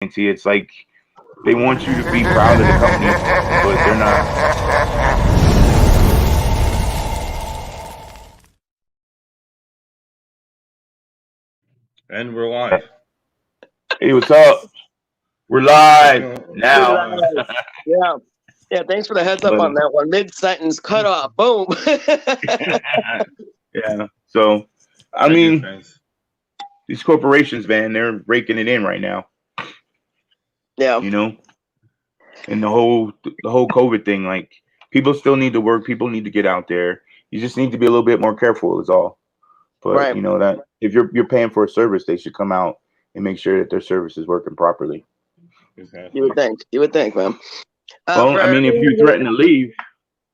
See, it's like they want you to be proud of the company, but they're not. And we're live. Hey, what's up? We're live We're now. live. Yeah. Yeah, thanks for the heads up But on that one. Mid-sentence, cut off, boom. yeah, so I I do mean, things. these corporations, man, they're raking it in right now. Yeah. You know, and the whole COVID thing, like people still need to work. People need to get out there. You just need to be a little bit more careful, is all. But Right. you know that if you're paying for a service, they should come out and make sure that their service is working properly. You would Exactly. think. You would think, man. Well, For I mean, if you threaten to leave,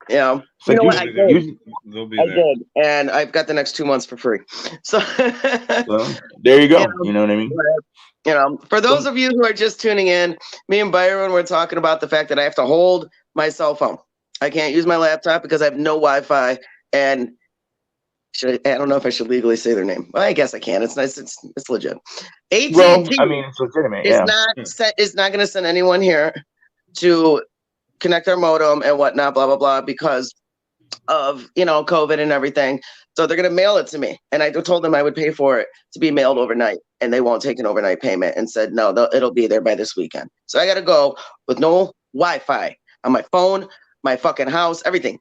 yeah. it's You like know what? They'll I be there. did. They'll be I there. did. And I've got the next 2 months for free. So so there you you go. know, You know what I mean? for those Well, of you who are just tuning in, me and Byron were talking about the fact that I have to hold my cell phone. I can't use my laptop because I have no Wi-Fi. And I don't know if I should legally say their name. Well, I guess I can. It's nice. It's legit. well, AT&T I mean, it's legitimate. is Yeah. not going to send anyone here to connect their modem and whatnot, blah blah blah, because of COVID and everything. So they're going to mail it to me, and I told them I would pay for it to be mailed overnight, and they won't take an overnight payment, and said no, it'll be there by this weekend. So I got to go with no Wi-Fi on my phone, my fucking house, everything.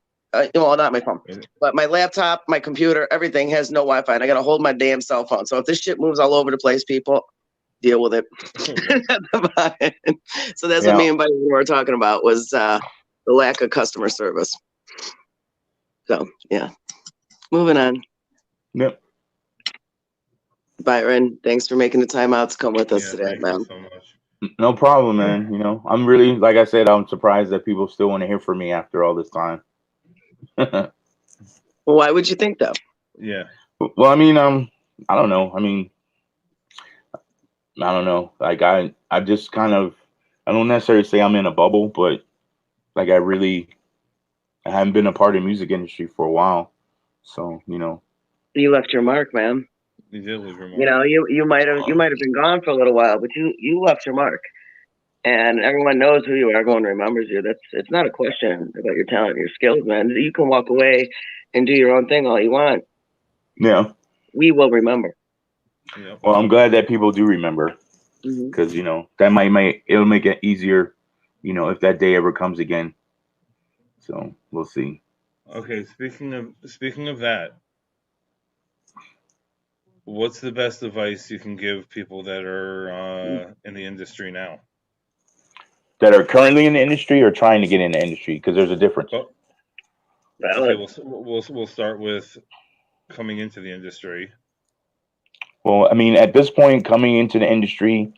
Well, not my phone, but my laptop, my computer, everything has no Wi-Fi, and I got to hold my damn cell phone. So if this shit moves all over the place, people, deal with it. So that's what Yeah. me and Buddy were talking about, was the lack of customer service. So yeah, moving on. Yep. Byron, thanks for making the time out to come with us Yeah, today, thank you man. so much. No problem, man. You know, I'm really, like I said, I'm surprised that people still want to hear from me after all this time. Well, why would you think that? Yeah. Well, I mean, I don't know. I mean, I don't know. Like I just kind of, I don't necessarily say I'm in a bubble, but like I haven't been a part of the music industry for a while. So, You left your mark, man. You did leave your You mark. know, you might have been gone for a little while, but you left your mark, and everyone knows who you are. Everyone remembers you. It's not a question about your talent, your skills, man. You can walk away and do your own thing all you want. yeah. We will remember. Yep. Well, I'm glad that people do remember Mm-hmm. because, that it'll make it easier, if that day ever comes again. So we'll see. Okay. Speaking of that, what's the best advice you can give people that are in the industry now? That are currently in the industry or trying to get in the industry, because there's a difference. Oh, okay. We'll start with coming into the industry. Well, I mean, at this point, coming into the industry,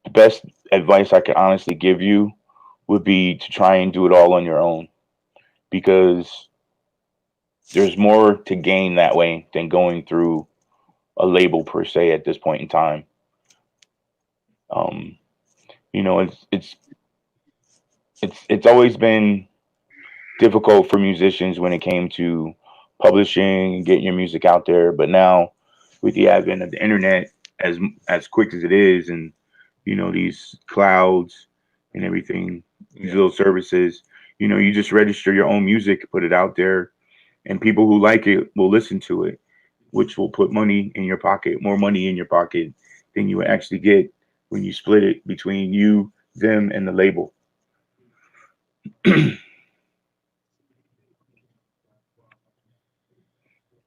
the best advice I could honestly give you would be to try and do it all on your own, because there's more to gain that way than going through a label per se at this point in time. Um, it's always been difficult for musicians when it came to publishing and getting your music out there, but now with the advent of the internet, as quick as it is, and these clouds and everything, these Yeah. little services, you just register your own music, put it out there, and people who like it will listen to it, which will put money in your pocket, more money in your pocket than you would actually get when you split it between you, them, and the label.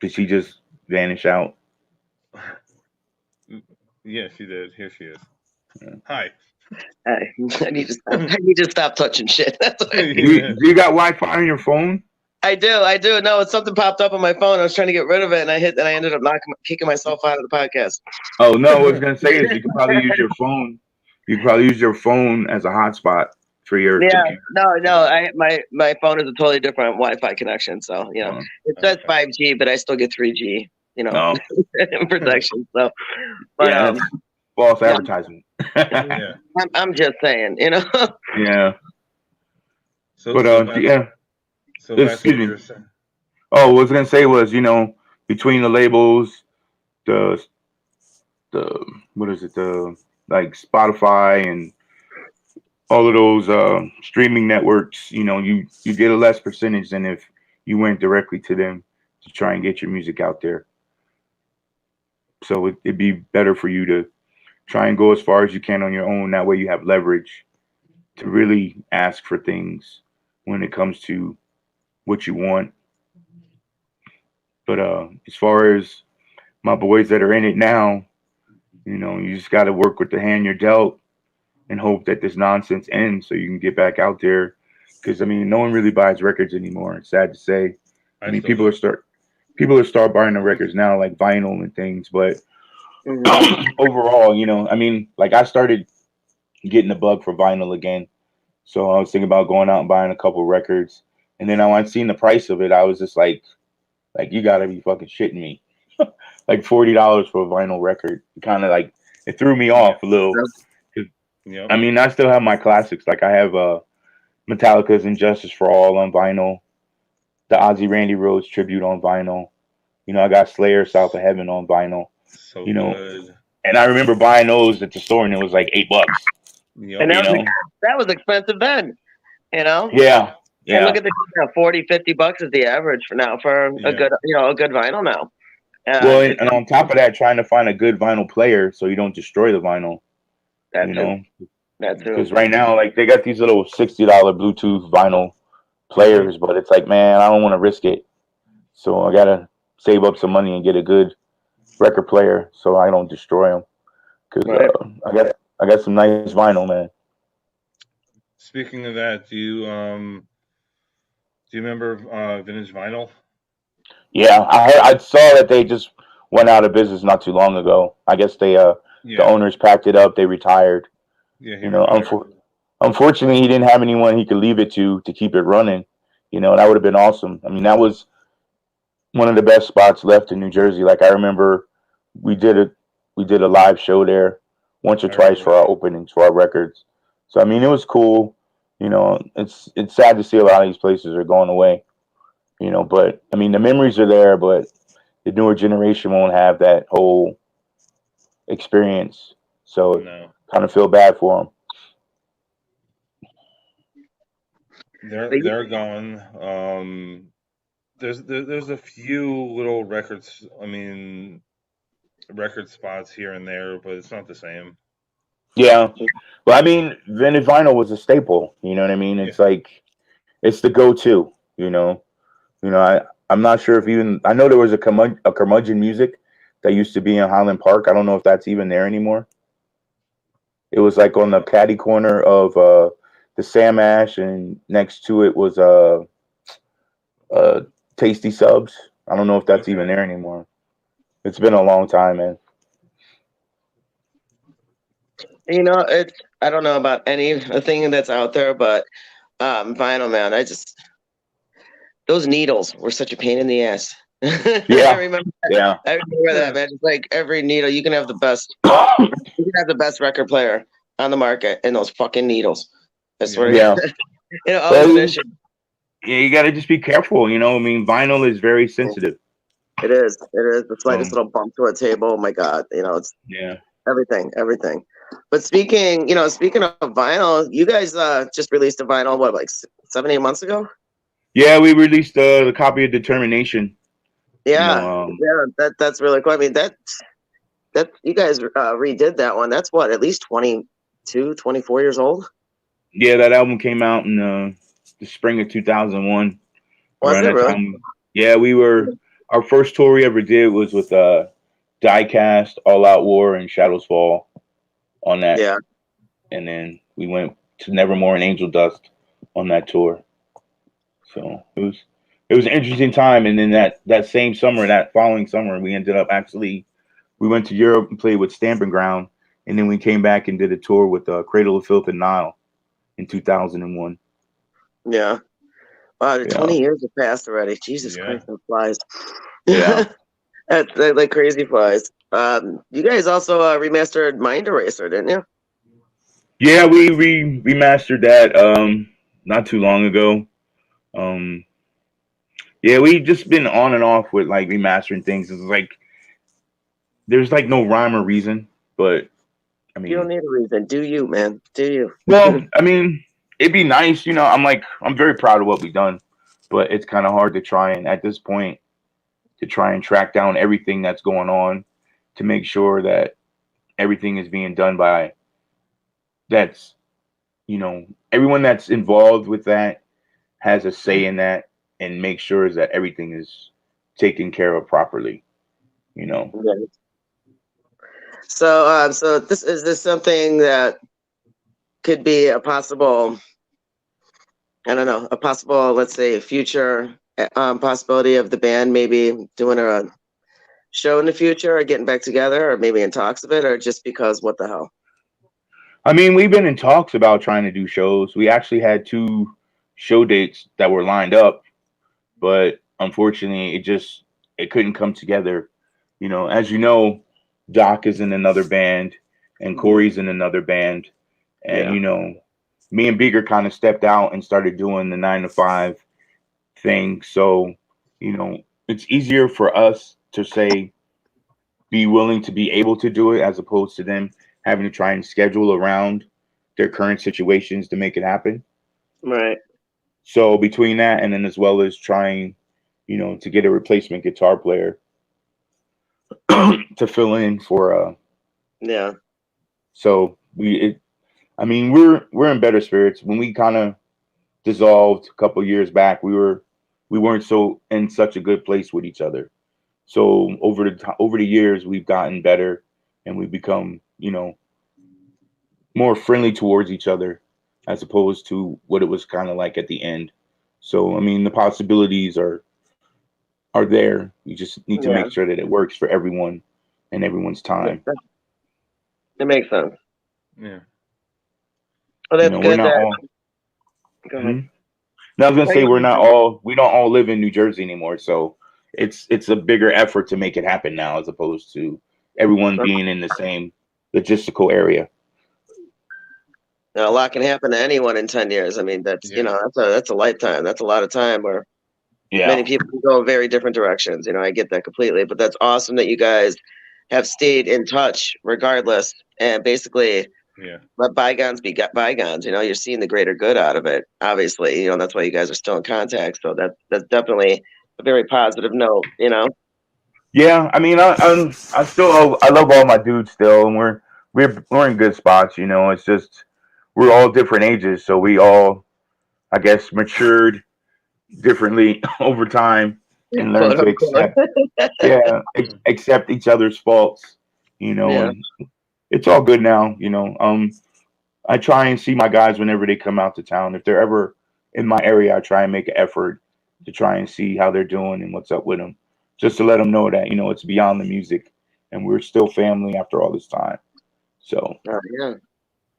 Did she just vanish out? Yeah, she did. Here she is. Hi. I need to stop. I need to stop touching shit. That's what Do you got Wi-Fi on your phone? I do. No, it's something popped up on my phone. I was trying to get rid of it, and I ended up kicking myself out of the podcast. Oh no, what I was gonna say is you could probably use your phone. You could probably use your phone as a hotspot for your Yeah, computer. no. My phone is a totally different Wi-Fi connection, so it says Okay. 5G, but I still get 3G. No, Protection. So, but yeah, that's false yeah. advertisement. Yeah. I'm just saying, Yeah, So but so back yeah. so back to Excuse what you me. were saying. Oh, what I was gonna say was, between the labels, the the what is it, the like Spotify and all of those streaming networks, you get a less percentage than if you went directly to them to try and get your music out there. So it'd be better for you to try and go as far as you can on your own. That way you have leverage to really ask for things when it comes to what you want. But as far as my boys that are in it now, you just got to work with the hand you're dealt and hope that this nonsense ends so you can get back out there. Because I mean, no one really buys records anymore. It's sad to say. I mean, still do. People are start buying the records now, like vinyl and things. But Mhm. overall, I mean, like I started getting the bug for vinyl again. So I was thinking about going out and buying a couple records. And then I seen the price of it. I was just like you gotta be fucking shitting me. Like $40 for a vinyl record. Kind of like it threw me off a little. Yep. I mean, I still have my classics. Like I have Metallica's "Injustice for All" on vinyl, the Ozzy Randy Rhoads tribute on vinyl. I got Slayer "South of Heaven" on vinyl. So You know, good. and I remember buying those at the store, and it was like $8. Yep. And You know, that was expensive then, yeah, And look yeah. at the 40, $50 is the average for now for a Yeah. good vinyl now. Well, It's and on top of that, trying to find a good vinyl player so you don't destroy the vinyl. that You too. know, That too. because right now, like they got these little $60 Bluetooth vinyl Mm-hmm. players, but it's like, man, I don't want to risk it. So I gotta save up some money and get a good record player so I don't destroy them. Because Right. I got some nice vinyl, man. Speaking of that, do you remember vintage vinyl? Yeah, I saw that they just went out of business not too long ago. I guess the Yeah. owners packed it up. They retired. Yeah, he You know, retired. unfortunately, he didn't have anyone he could leave it to keep it running. That would have been awesome. I mean, that was one of the best spots left in New Jersey. Like I remember, we did a we did a live show there once or I twice remember for our that. openings for our records. So I mean, it was cool. It's sad to see a lot of these places are going away. But I mean, the memories are there, but the newer generation won't have that whole experience. So No, kind of feel bad for them. But they're gone. There's a few little records. I mean, record spots here and there, but it's not the same. Yeah. Well, I mean, vintage vinyl was a staple. You know what I mean? Yeah. It's like it's the go-to. You know. I'm not sure if even I know there was a curmudgeon music that used to be in Highland Park. I don't know if that's even there anymore. It was like on the caddy corner of the Sam Ash, and next to it was Tasty Subs. I don't know if that's even Okay. there anymore. It's been a long time, man. it's I don't know about anything that's out there, but vinyl, man. Those needles were such a pain in the ass. I Yeah, remember yeah. I remember that, man. It's like every needle, you can have the best record player on the market, and those fucking needles. I swear, Yeah. always an Well, issue. yeah, you got to just be careful. I mean, vinyl is very sensitive. It is. It is the So, slightest little bump to a table. Oh my god! It's yeah. everything. But speaking of vinyl, you guys just released a vinyl. What, like 7, 8 months ago? Yeah, we released the copy of Determination. Yeah, Um, yeah. That's really cool. I mean, that you guys redid that one. That's what, at least 22, 24 years old. yeah, that album came out in the spring of 2001. Was Around it that really? time, yeah, our first tour we ever did was with Diecast, All Out War, and Shadows Fall on that, Yeah. and then we went to Nevermore and Angel Dust on that tour. So it was an interesting time. And then that same summer, that following summer, we ended up we went to Europe and played with Stamping Ground, and then we came back and did a tour with Cradle of Filth and Nile in 2001. Yeah. Wow, Yeah, 20 years have passed already. Jesus Yeah. Christ, that flies. yeah, That like crazy flies. You guys also remastered Mind Eraser, didn't you? yeah. We remastered that not too long ago. Um, yeah, we just been on and off with like remastering things. It's like there's like no rhyme or reason, but I You don't mean, need a reason. Do you, man? Do you? well, I mean, it'd be nice, you know. I'm very proud of what we've done, but it's kind of hard to try and at this point to try and track down everything that's going on to make sure that everything is being done by that's everyone that's involved with that has a say in that and make sure that everything is taken care of properly. You know. Yeah. So this is this something that could be a possible, I don't know, a possible, let's say, future possibility of the band maybe doing a show in the future or getting back together or maybe in talks of it, or just because what the hell? I mean, we've been in talks about trying to do shows. We actually had two show dates that were lined up, but unfortunately, it couldn't come together. You know, as you know, Doc is in another band, and Corey's in another band, and Yeah. me and Beaker kind of stepped out and started doing the 9 to 5 thing. So, it's easier for us to say be willing to be able to do it as opposed to them having to try and schedule around their current situations to make it happen. Right. So between that and then as well as trying, to get a replacement guitar player to fill in for Yeah. so I mean we're in better spirits. When we kind of dissolved a couple years back, we weren't so in such a good place with each other. So over the years we've gotten better and we've become, more friendly towards each other as opposed to what it was kind of like at the end. So I mean the possibilities are there. You just need to Yeah. make sure that it works for everyone and everyone's time. It makes sense. Yeah. Well, that's We're good. not That all. go ahead. Mhm. No, I was gonna say we don't all live in New Jersey anymore, so it's a bigger effort to make it happen now as opposed to everyone being in the same logistical area. A lot can happen to anyone in 10 years. I mean, that's Yeah. that's a lifetime. That's a lot of time where many Yeah. people can go very different directions. I get that completely. But that's awesome that you guys have stayed in touch regardless and basically Yeah. let bygones be bygones. You're seeing the greater good out of it. Obviously, that's why you guys are still in contact. So that's definitely a very positive note. Yeah, I mean, I love all my dudes still, and we're in good spots. It's just we're all different ages, so we all, I guess, matured differently over time and learned Quote to unquote. accept each other's faults. Yeah. And it's all good now. I try and see my guys whenever they come out to town. If they're ever in my area, I try and make an effort to try and see how they're doing and what's up with them, just to let them know that it's beyond the music and we're still family after all this time. So Yeah.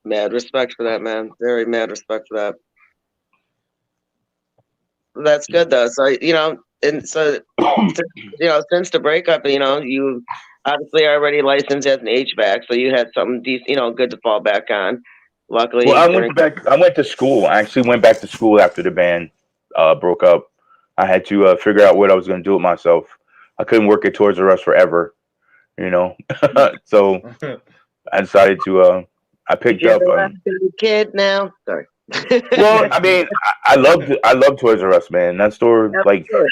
Mad respect for that, man. Very mad respect for that. That's good though. So and so since the breakup, you obviously are already licensed as an HVAC, so you had something decent, good to fall back on. well, Luckily, during I went to school. I actually went back to school after the band broke up. I had to figure out what I was going to do with myself. I couldn't work at Toys R Us forever, you know. So I decided to. I picked you're up. the last baby kid now. Sorry. Well, I mean, I loved Toys R Us, man. That store, like, Absolutely.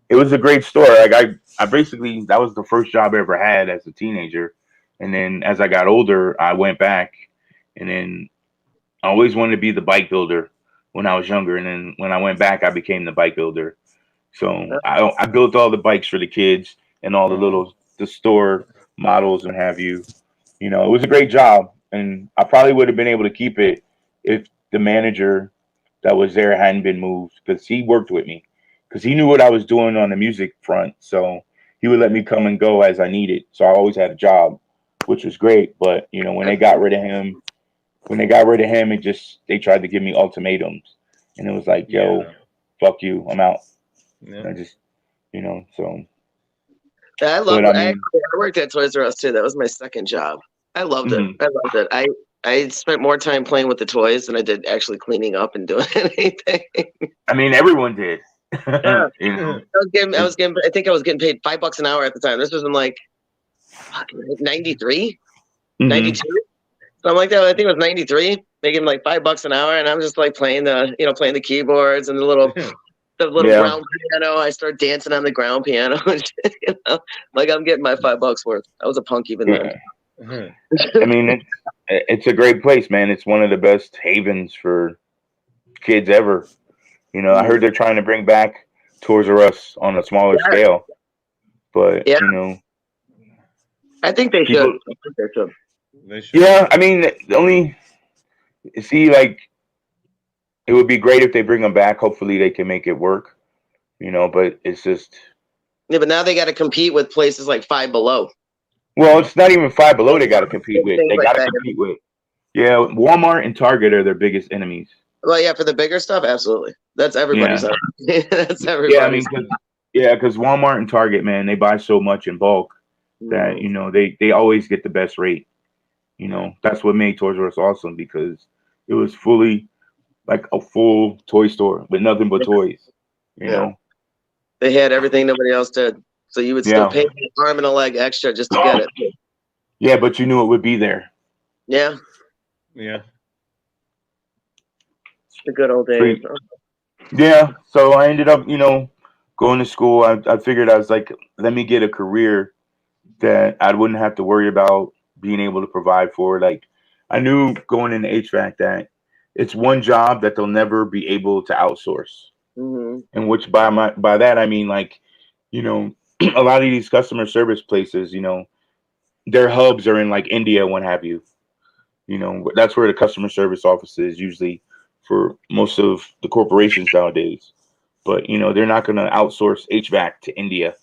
it was a great store. Like, I basically that was the first job I ever had as a teenager, and then as I got older, I went back, and then I always wanted to be the bike builder when I was younger, and then when I went back, I became the bike builder. So I built all the bikes for the kids and all the store models and have you. It was a great job, and I probably would have been able to keep it if the manager that was there hadn't been moved because he worked with me because he knew what I was doing on the music front. So he would let me come and go as I needed. So I always had a job, which was great. But when they got rid of him, they tried to give me ultimatums, and it was like, yo, fuck you, I'm out. Yeah. And I just, so. I But loved. I I mean, worked at Toys R Us too. That was my second job. I loved it. mhm. I loved it. I spent more time playing with the toys than I did actually cleaning up and doing anything. I mean, everyone did. Yeah. you know, I think I was getting paid $5 an hour at the time. This was in like 93, mhm. 92. something like that. I think it was 93, making like $5 an hour, and I'm just like playing the keyboards and the little Yeah. ground piano. I start dancing on the ground piano, and shit, like I'm getting my $5 worth. I was a punk even then. Yeah. I mean, it's a great place, man. It's one of the best havens for kids ever. I heard they're trying to bring back Toys R Us on a smaller scale, but Yeah. I think they people, should. I think they should. They should. yeah. I mean, the only like it would be great if they bring them back. Hopefully, they can make it work. But it's just Yeah, but now they got to compete with places like Five Below. well, it's not even Five Below. They got to compete with. Things They like got to that. compete with. Yeah, Walmart and Target are their biggest enemies. Well, yeah, for the bigger stuff, absolutely. That's everybody's. Yeah. That's Yeah, I everybody's. mean, because Walmart and Target, man, they buy so much in bulk that they always get the best rate. That's what made Toys R Us awesome because it was fully like a full toy store with nothing but toys. You know. They had everything nobody else did, so you would still pay an arm and a leg extra just to get it. Yeah, but you knew it would be there. Yeah. Yeah. The good old days. Yeah, so I ended up, going to school. I figured I was like, let me get a career that I wouldn't have to worry about being able to provide for. Like, I knew going into HVAC that it's one job that they'll never be able to outsource. And which by that I mean like, a lot of these customer service places, their hubs are in like India, what have you. That's where the customer service office is usually for most of the corporations nowadays. But they're not going to outsource HVAC to India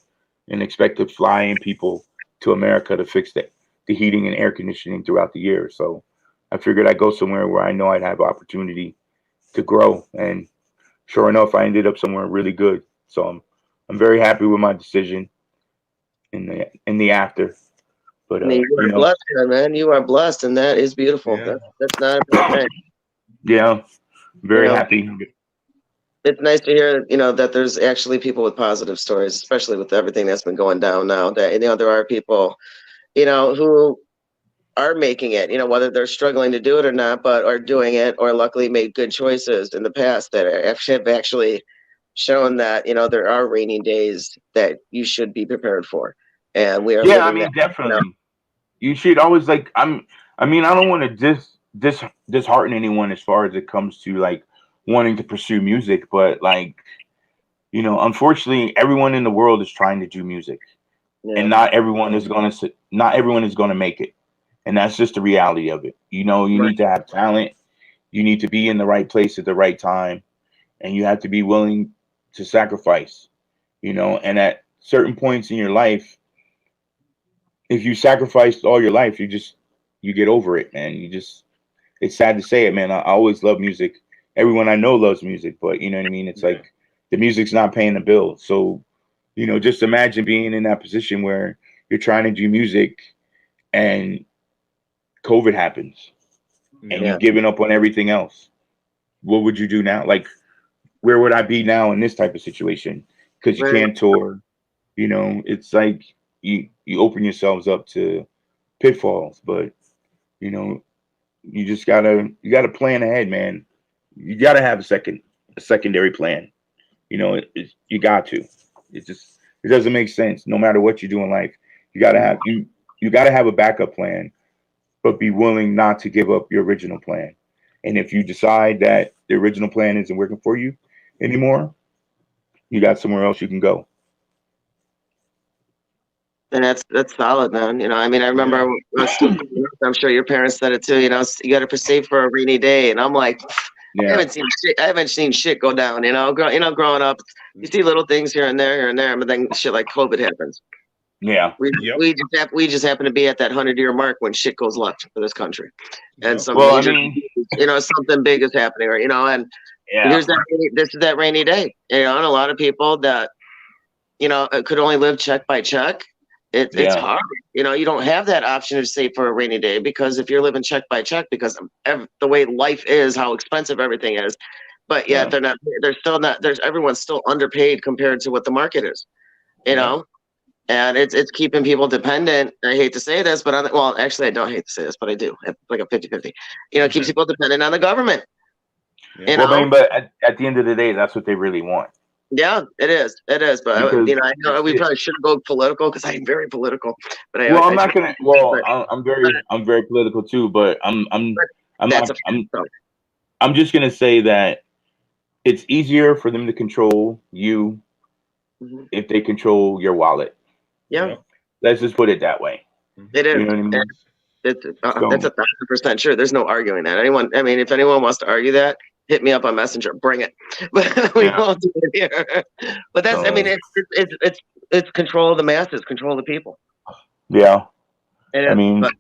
and expect to fly in people to America to fix the heating and air conditioning throughout the year. So I figured I'd go somewhere where I know I'd have opportunity to grow. And sure enough, I ended up somewhere really good. So I'm very happy with my decision in the after. But you are blessed, man. You are blessed, and that is beautiful. Yeah. That's not a bad thing. Yeah, very happy. It's nice to hear, that there's actually people with positive stories, especially with everything that's been going down now. That there are people, who are making it. Whether they're struggling to do it or not, but are doing it, or luckily made good choices in the past that have actually shown that there are rainy days that you should be prepared for, and we are. Yeah, I mean, definitely. You should always like. I don't want to dishearten anyone as far as it comes to like wanting to pursue music, but like, unfortunately, everyone in the world is trying to do music, and not everyone is gonna make it, and that's just the reality of it. You need to have talent, you need to be in the right place at the right time, and you have to be willing to sacrifice. And at certain points in your life, if you sacrificed all your life, you get over it, man. It's sad to say it, man. I always love music. Everyone I know loves music, but you know what I mean? It's like the music's not paying the bill. So, just imagine being in that position where you're trying to do music and COVID happens and you've given up on everything else. What would you do now? Like, where would I be now in this type of situation? Because you can't tour. It's like you open yourselves up to pitfalls, but you just gotta plan ahead, man. You gotta have a secondary plan. You got to. It doesn't make sense. No matter what you do in life, you gotta have a backup plan, but be willing not to give up your original plan. And if you decide that the original plan isn't working for you anymore, you got somewhere else you can go. And that's solid, man. I remember I'm sure your parents said it too. You got to save for a rainy day, and I'm like, I haven't seen shit go down. Growing up, you see little things here and there, but then shit like COVID happens. Yeah, we just happen to be at that 100-year mark when shit goes left for this country, and something something big is happening, and here's this is that rainy day, and a lot of people that could only live check by check. It's hard. You don't have that option to save for a rainy day because if you're living check by check, because of the way life is, how expensive everything is, but yet they're still not. Everyone's still underpaid compared to what the market is. And it's keeping people dependent. I hate to say this, but well, actually, I don't hate to say this, but I do. It's like a 50-50. It keeps people dependent on the government. Yeah. Well, I mean, but at the end of the day, that's what they really want. Yeah, it is. It is. But Because I know we probably shouldn't go political because I'm very political. But well, I'm I not gonna. Well, but I'm very political too. But I'm that's not. a so, I'm just gonna say that it's easier for them to control you mhm. if they control your wallet. Yeah, Let's just put it that way. it You is. know what I mean? That's So 1,000% true. There's no arguing that. I mean, if anyone wants to argue that, hit me up on Messenger. Bring it. But we yeah. won't do it here. But that's. I So mean, it's control of the masses, control of the people. yeah. It I is. mean, But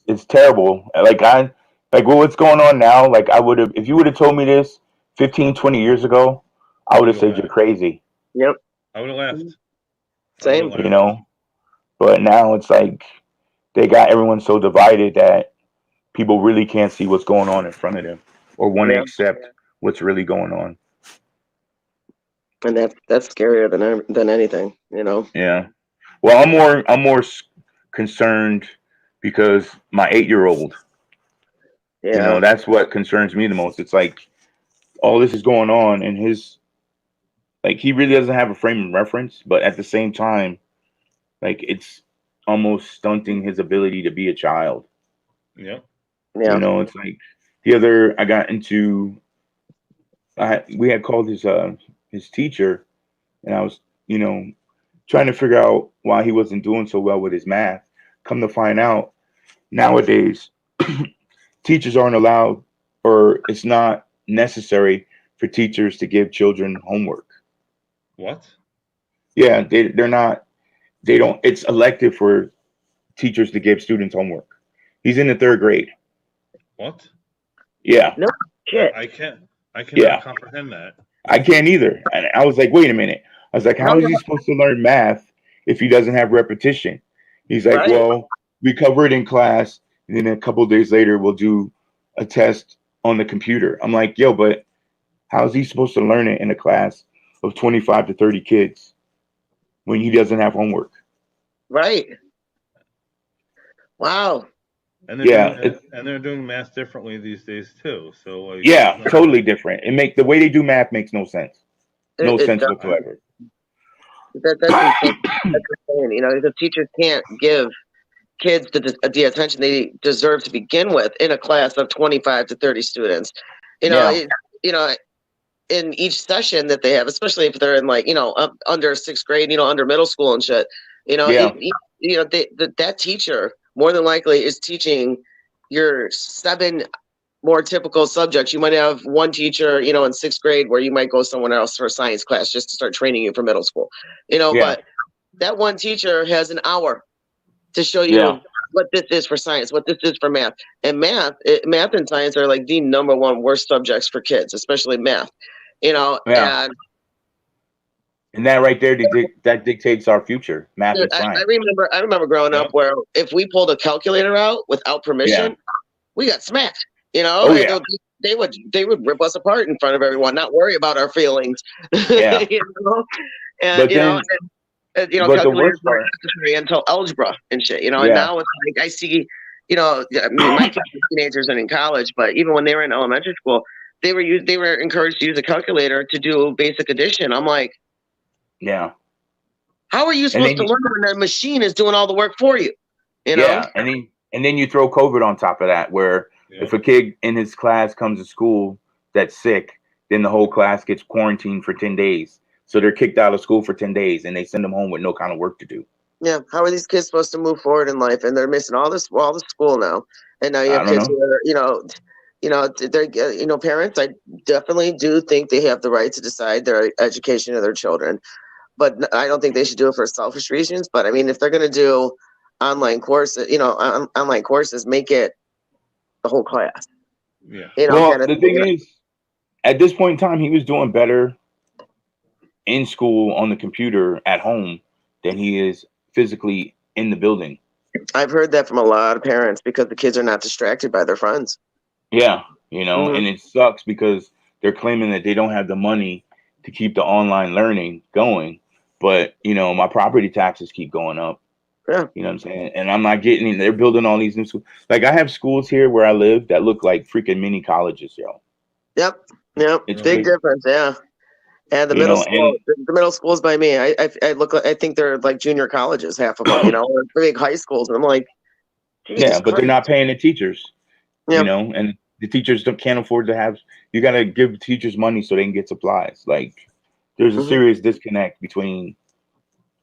it's terrible. Like what's going on now. Like I would have, if you would have told me this 15, 20 years ago, I would have said you're crazy. yep. I would have laughed. Same. You know. But now it's like they got everyone so divided that people really can't see what's going on in front of them or want to Yeah. accept what's really going on. And that's scarier than anything. Yeah. Well, I'm more concerned because my 8-year-old, Yeah. that's what concerns me the most. It's like all this is going on and he really doesn't have a frame of reference, but at the same time, like it's almost stunting his ability to be a child. Yeah. Yeah. It's like I got into we had called his teacher, and I was trying to figure out why he wasn't doing so well with his math. Come to find out, nowadays teachers aren't allowed, or it's not necessary for teachers to give children homework. What? Yeah, they're not. They don't. It's elective for teachers to give students homework. He's in the 3rd grade. What? Yeah, No shit. I can't. I Yeah. cannot comprehend that. I can't either. And I was like, wait a minute. I was like, how is he supposed to learn math if he doesn't have repetition? He's like, Right. well, we cover it in class, and then a couple days later we'll do a test on the computer. I'm like, yo, but how is he supposed to learn it in a class of 25 to 30 kids when he doesn't have homework? Right. Wow. And they're doing math differently these days too. So like, yeah, totally different. The way they do math makes no sense. No It sense does. whatsoever. That's insane. That's insane. The teachers can't give kids the attention they deserve to begin with in a class of 25 to 30 students. Yeah. In each session that they have, especially if they're in under 6th grade, under middle school and shit. Yeah. That teacher more than likely is teaching your 7 more typical subjects. You might have one teacher, in 6th grade where you might go somewhere else for a science class just to start training you for middle school. Yeah. But that one teacher has an hour to show you Yeah. what this is for science, what this is for math. And math and science are like the number one worst subjects for kids, especially math. Yeah. And that right there, that dictates our future, math and science. I remember growing up where if we pulled a calculator out without permission, we got smacked. Oh, yeah. They would rip us apart in front of everyone, not worry about our feelings. Yeah. And But then, but the calculators worst weren't part, necessary until algebra and shit. And Yeah. now it's like I see, my kids are teenagers and in college, but even when they were in elementary school, they were encouraged to use a calculator to do basic addition. I'm like, yeah. how are you supposed to learn when the machine is doing all the work for you? Yeah, and then you throw COVID on top of that, where if a kid in his class comes to school that's sick, then the whole class gets quarantined for 10 days. So they're kicked out of school for 10 days, and they send them home with no kind of work to do. Yeah, how are these kids supposed to move forward in life? And they're missing all the school now, and now you have kids who are, they're, parents. I definitely do think they have the right to decide their education of their children, but I don't think they should do it for selfish reasons. But I mean, if they're going to do online courses, online courses, make it the whole class. Yeah. Well, the thing is, at this point in time, he was doing better in school on the computer at home than he is physically in the building. I've heard that from a lot of parents because the kids are not distracted by their friends. Yeah, and it sucks because they're claiming that they don't have the money to keep the online learning going, but my property taxes keep going up. Yeah. You know what I'm saying? And I'm not getting. They're building all these new schools. Like I have schools here where I live that look like freaking mini colleges, yo. Yep. It's Big crazy, difference. Yeah. And the middle school, and the middle schools by me, I think they're like junior colleges, half of them, or big high schools. And I'm like, yeah, Jesus but they're Christ. not paying the teachers, Yep. and the teachers can't afford to have. You got to give teachers money so they can get supplies. Like there's a Mhm. serious disconnect between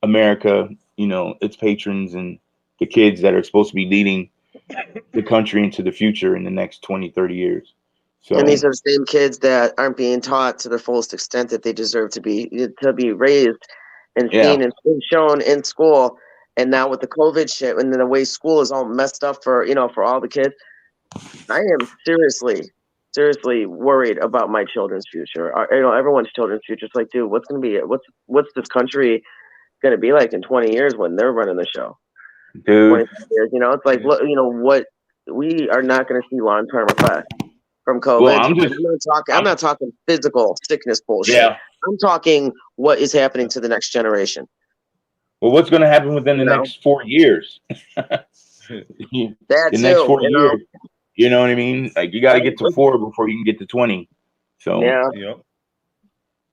America, its patrons, and the kids that are supposed to be leading the country into the future in the next 20, 30 years. And So these are the same kids that aren't being taught to their fullest extent that they deserve to be raised and yeah, seen and shown in school. And now with the COVID shit, and then the way school is all messed up for all the kids, I am seriously worried about my children's future. Everyone's children's future. It's like, dude, what's this country gonna be like in 20 years when they're running the show? dude. 25 years, it's like, look, what we are not gonna see long term effects from Well, COVID. I'm not talking physical sickness bullshit. yeah. I'm talking what is happening to the next generation. Well, what's going to happen within the You know, next 4 years? that The next too. 4 years. You know what I mean? Like you got to get to 4 before you can get to 20. So Yeah, Yep.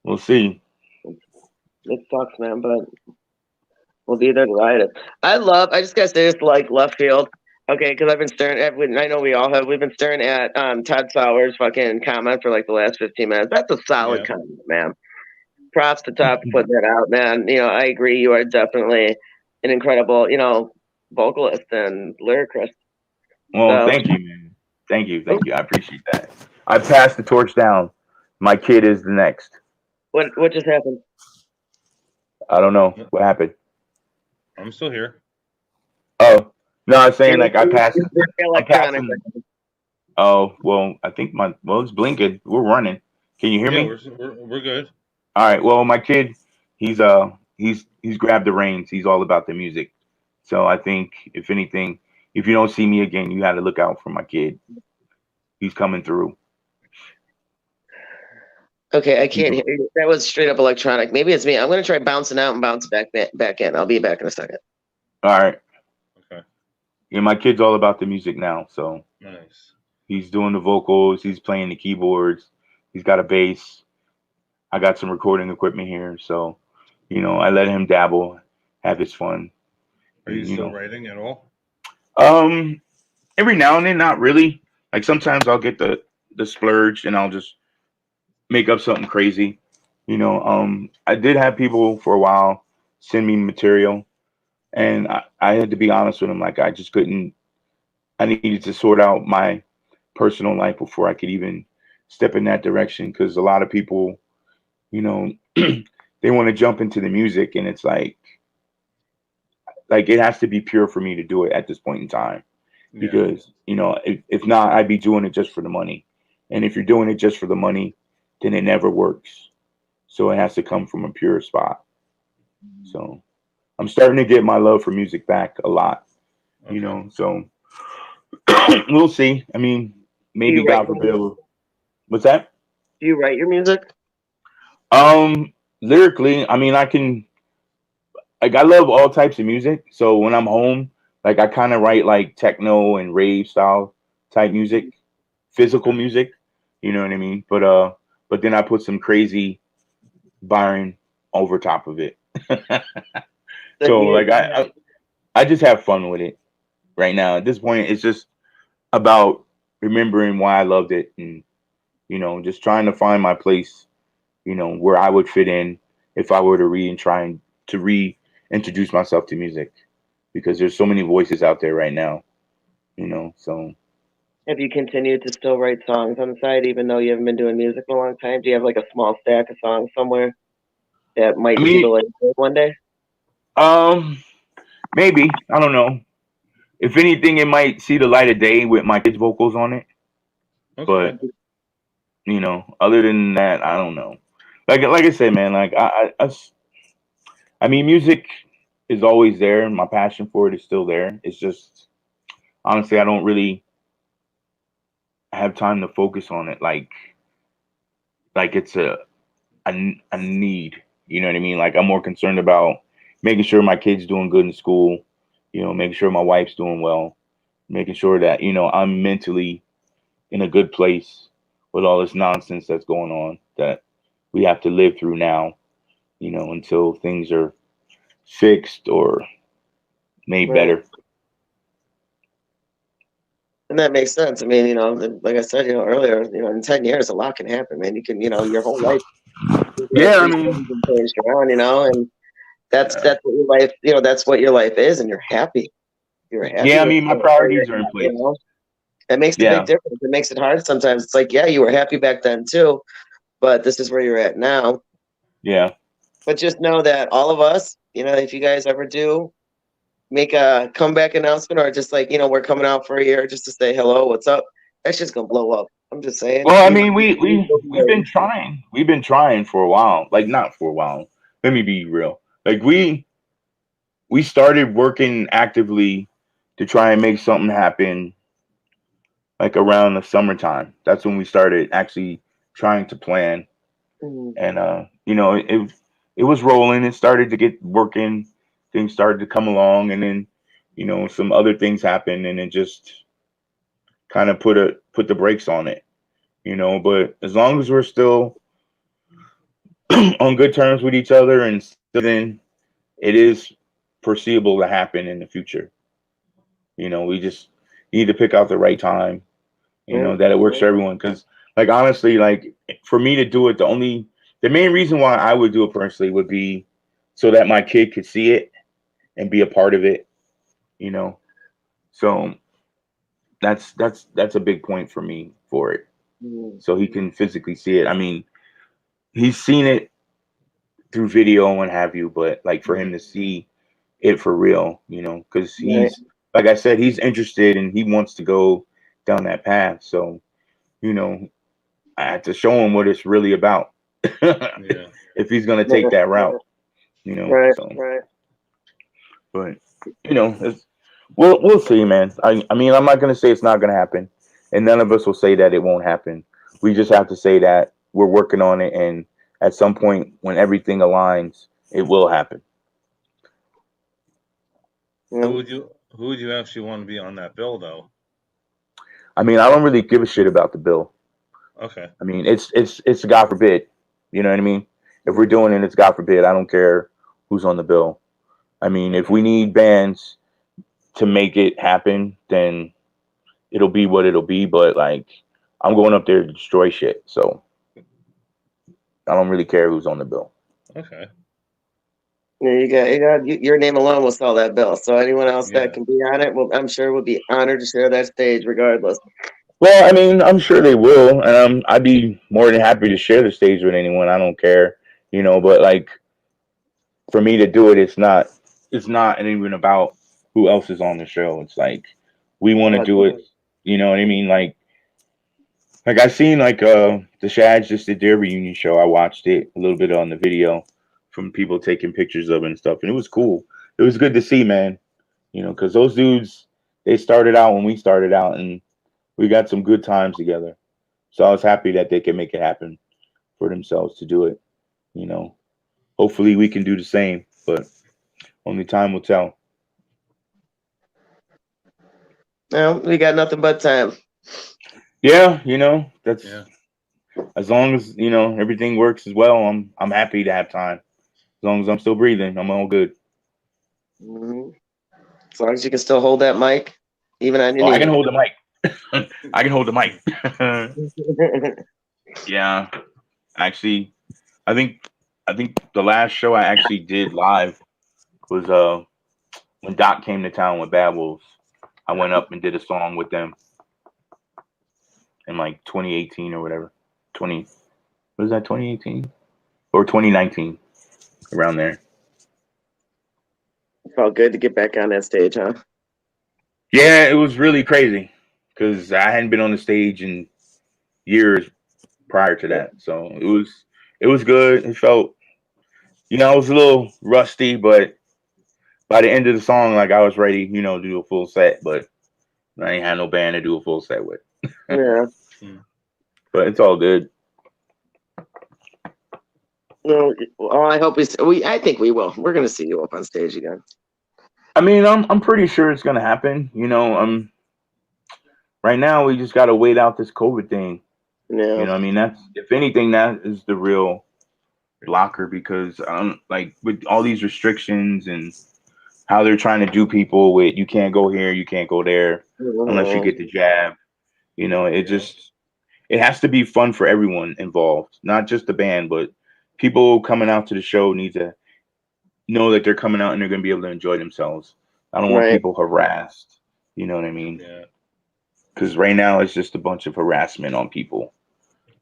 we'll see. it sucks, man, but we'll be there to ride it. I just gotta say this like left field. Okay, because I've been staring at. I know we all have. We've been staring at Todd Sauer's fucking comment for like the last 15 minutes. That's a solid Yep. comment, man. Props to Todd for putting that out, man. I agree. You are definitely an incredible, vocalist and lyricist. Well, So, thank you, man. Thank you. Thank you. I appreciate that. I passed the torch down. My kid is the next. what just happened? I don't know what happened. I'm still here. Oh, no, I was saying like I'm Electronic. passing. Oh, well, I think it's blinking. We're running. Can you hear Yeah, me? we're good. All right. Well, my kid, he's grabbed the reins. He's all about the music. So I think if anything, if you don't see me again, you got to look out for my kid. He's coming through. Okay, I can't hear you. That was straight up electronic. Maybe it's me. I'm gonna try bouncing out and bounce back in. I'll be back in a second. All right. Okay. Yeah, my kid's all about the music now. So Nice. he's doing the vocals. He's playing the keyboards. He's got a bass. I got some recording equipment here. So, I let him dabble, have his fun. Are you You still know, writing at all? um, every now and then, not really. Like sometimes I'll get the splurge and I'll just make up something crazy. I did have people for a while send me material, and I had to be honest with them. Like I just couldn't. I needed to sort out my personal life before I could even step in that direction. Because a lot of people, you know, they want to jump into the music, and it's like it has to be pure for me to do it at this point in time. Yeah. Because if not, I'd be doing it just for the money. And if you're doing it just for the money, then it never works. So it has to come from a pure spot. So I'm starting to get my love for music back a lot, Okay. So we'll see. I mean, Do maybe you write? God forbid. What's that? Do you write your music? Lyrically, I mean, I love all types of music. So when I'm home, like I kind of write like techno and rave style type music, physical Okay. music. You know what I mean? But then I put some crazy Byron over top of it. So like I just have fun with it right now. At this point, it's just about remembering why I loved it and just trying to find my place, where I would fit in if I were to reintroduce myself to music because there's so many voices out there right now, so Have you continued to still write songs on the side, even though you haven't been doing music in a long time? Do you have like a small stack of songs somewhere that might I see the mean, light one day? um maybe, I don't know. If anything, it might see the light of day with my kids' vocals on it. Okay. But other than that, I don't know. Like I said, man, like I mean, music is always there, and my passion for it is still there. It's just honestly, I don't really have time to focus on it like it's a need. You know what I mean? Like, I'm more concerned about making sure my kid's doing good in school, making sure my wife's doing well, making sure that, I'm mentally in a good place with all this nonsense that's going on that we have to live through now, until things are fixed or made Right. better. And that makes sense. I mean, like I said, earlier, in 10 years, a lot can happen, man. You can, your whole life, Yeah, I three mean, seconds and changed around, and that's yeah, that's what your life, that's what your life is, and you're happy. You're happy yeah. I with mean, my where you're priorities are in at, place. That makes the big Yeah, difference. It makes it hard sometimes. It's like, yeah, you were happy back then too, but this is where you're at now. yeah, But just know that all of us, if you guys ever do make a comeback announcement or just like, we're coming out for a year just to say hello, what's up, that's just gonna blow up. I'm just saying. well, I mean, we've been trying. We've been trying for a while. Like, not for a while. Let me be real. Like, we started working actively to try and make something happen, like around the summertime. That's when we started actually trying to plan. Mhm. And it was rolling. It started to get working. Things started to come along, and then some other things happened, and it just kind of put the brakes on it. But as long as we're still on good terms with each other, and then it is foreseeable to happen in the future. We just need to pick out the right time, Right. that it works for everyone. Because, like, honestly, like, for me to do it, the main reason why I would do it personally would be so that my kid could see it and be a part of it. You know, so that's a big point for me for it. Mhm. So he can physically see it. I mean, he's seen it through video and what have you, but like for him to see it for real, because Right. he's, like I said, he's interested and he wants to go down that path. So, you know, I have to show him what it's really about. Yeah. If he's gonna take that route, Right. So, Right. but we'll see, man. I mean, I'm not gonna say it's not gonna happen, and none of us will say that it won't happen. We just have to say that we're working on it, and at some point, when everything aligns, it will happen. Who Yeah. would you who would you actually want to be on that bill though? I mean, I don't really give a shit about the bill. Okay. I mean, it's God forbid. You know what I mean? If we're doing it, it's God forbid. I don't care who's on the bill. I mean, if we Okay. need bands to make it happen, then it'll be what it'll be. But like, I'm going up there to destroy shit, so I don't really care who's on the bill. Okay. Yeah, your name alone will sell that bill. So anyone else that Yeah. can be on it, well, I'm sure will be honored to share that stage, regardless. Well, I mean, I'm sure they will, and I'd be more than happy to share the stage with anyone. I don't care, But like, for me to do it, it's not even about who else is on the show. It's like we want to But do it. You know what I mean? Like I seen like the Shads just did their reunion show. I watched it a little bit on the video from people taking pictures of it and stuff, and it was cool. It was good to see, man. Because those dudes, they started out when we started out, and we got some good times together. So I was happy that they could make it happen for themselves to do it. You know, Hopefully we can do the same, but only time will tell. no, we got nothing but time. Yeah, that's Yeah. as long as everything works as well. I'm happy to have time. As long as I'm still breathing, I'm all good. Mhm. As long as you can still hold that mic, even on your Oh, I can knees. hold the mic. I can hold the mic. Yeah, actually, I think I think the last show I actually did live was when Doc came to town with Bad Wolves. I went up and did a song with them in like 2018 or whatever. 20 was that 2018 or 2019 around there. Felt good to get back on that stage, huh? Yeah, it was really crazy because I hadn't been on the stage in years prior to that, so it was good. It felt, I was a little rusty, but by the end of the song, like I was ready, to do a full set, but I ain't had no band to do a full set with. Yeah. Hmm. But it's all good. Well, I hope I think we will. We're gonna see you up on stage again. I mean, I'm pretty sure it's gonna happen. Right now we just gotta wait out this COVID thing. Yeah. I mean, that's if anything, that is the real blocker because like with all these restrictions and how they're trying to do people with you can't go here, you can't go there unless you get the jab. It has to be fun for everyone involved, not just the band, but people coming out to the show need to know that they're coming out and they're going to be able to enjoy themselves. I don't want Right. people harassed. You know what I mean? Yeah. Because right now it's just a bunch of harassment on people.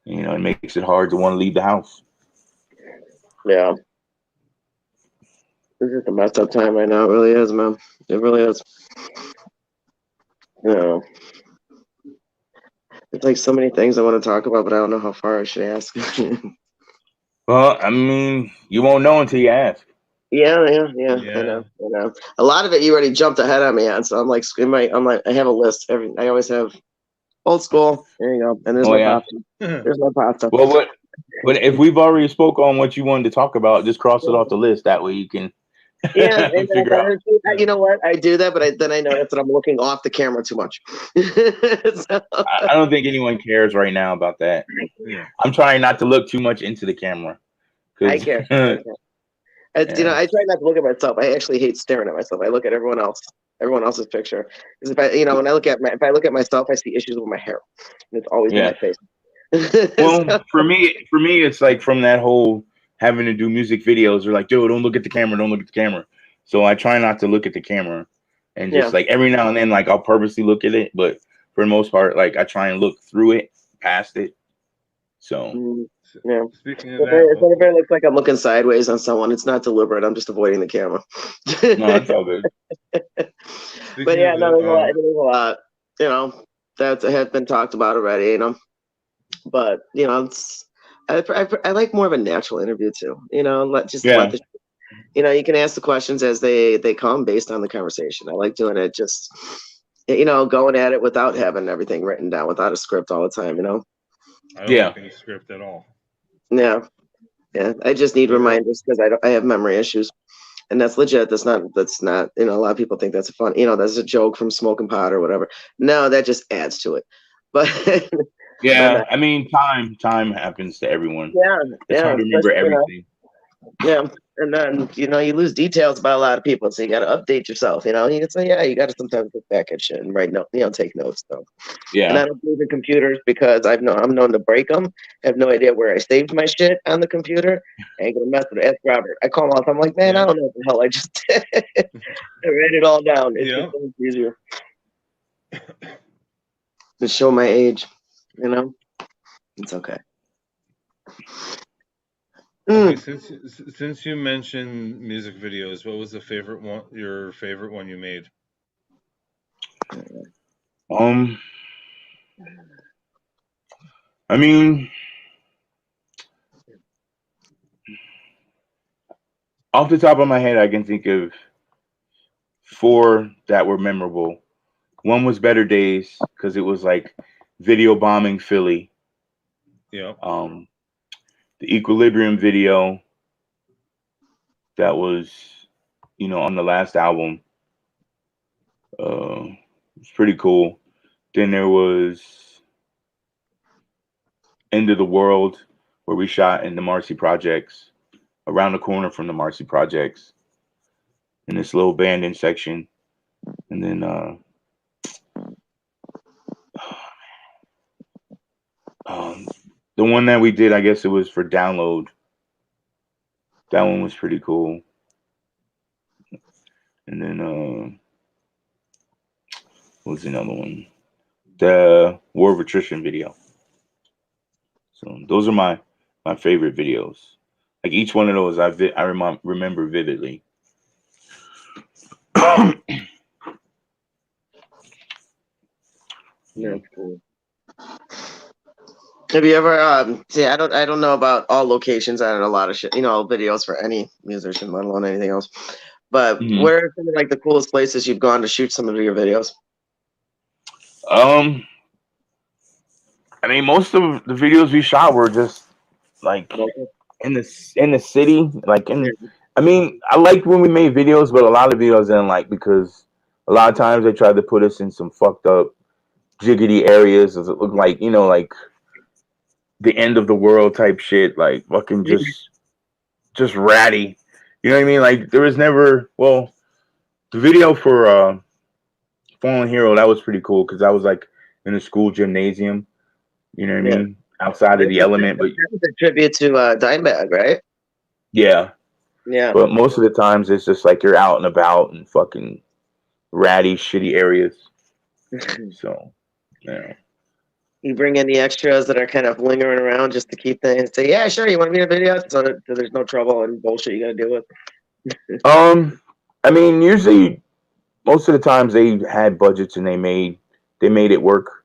It makes it hard to want to leave the house. Yeah. This is a messed up time right now. It really is, man. It really is. Yeah. It's like so many things I want to talk about, but I don't know how far I should ask. Well, I mean, you won't know until you ask. Yeah. I know. A lot of it you already jumped ahead on me on, so I'm like, I have a list. I always have old school. There you go. And there's my pasta. There's my pasta. Well, but if we've already spoke on what you wanted to talk about, just cross it off the list. That way you can figure out. You know what? I do that, but then I notice that I'm looking off the camera too much. I don't think anyone cares right now about that. Yeah. I'm trying not to look too much into the camera. I care. I try not to look at myself. I actually hate staring at myself. I look at everyone else's picture. Because when I look at myself, I see issues with my hair, and it's always in my face. Well, for me, it's like from that whole having to do music videos. They're like, dude, don't look at the camera. Don't look at the camera. So I try not to look at the camera, and just like every now and then, like I'll purposely look at it, but for the most part, like I try and look through it, past it. So yeah. Speaking of if it looks like I'm looking sideways on someone, it's not deliberate. I'm just avoiding the camera. No, it's all good. But yeah, there's a lot. That has been talked about already. But I like more of a natural interview too. Let the you can ask the questions as they come based on the conversation. I like doing it just going at it without having everything written down, without a script all the time. I don't like any script at all. Yeah. I just need reminders because I have memory issues, and that's legit. That's not. A lot of people think that's a fun. That's a joke from smoking pot or whatever. No, that just adds to it. But yeah, I mean, time happens to everyone. It's hard to remember everything. And then you lose details about a lot of people, so you got to update yourself. You can say, you got to sometimes look back at shit and write take notes. So and I don't believe in computers because I'm known to break them. I have no idea where I saved my shit on the computer. I ain't gonna mess with it. Ask Robert. I call him up. I'm like, man, I don't know what the hell I just did. I write it all down. It's just so much easier to show my age. It's okay. Okay, since you mentioned music videos, what was your favorite one you made? I mean, off the top of my head, I can think of 4 that were memorable. One was Better Days because it was like video bombing Philly. Yeah. The Equilibrium video that was, on the last album. It's pretty cool. Then there was End of the World, where we shot in the Marcy Projects, around the corner from the Marcy Projects, in this little abandoned section. And then the one that we did, I guess it was for Download. That one was pretty cool. And then what was another one? The War of Attrition video. So those are my favorite videos. Like each one of those, I remember vividly. That's cool. Have you ever I don't know about all locations. I don't know a lot of shit, videos for any musician, let alone anything else. But where are some of like the coolest places you've gone to shoot some of your videos? I mean, most of the videos we shot were just like in the city, like Yeah. I mean, I liked when we made videos, but a lot of videos I didn't like because a lot of times they tried to put us in some fucked up jiggity areas. It looked like, like the end of the world type shit, like fucking just ratty. You know what I mean? Like there was never, well, the video for Fallen Hero, that was pretty cool because I was like in a school gymnasium. You know what I Yeah. mean? Outside of the element, but That was a tribute to Dimebag, right? yeah. Yeah. But most of the times it's just like you're out and about in fucking ratty, shitty areas. So, yeah. You bring in the extras that are kind of lingering around just to keep things. Say, yeah, sure. You want to be in a video, so there's no trouble and bullshit you got to deal with. I mean, usually most of the times they had budgets and they made it work.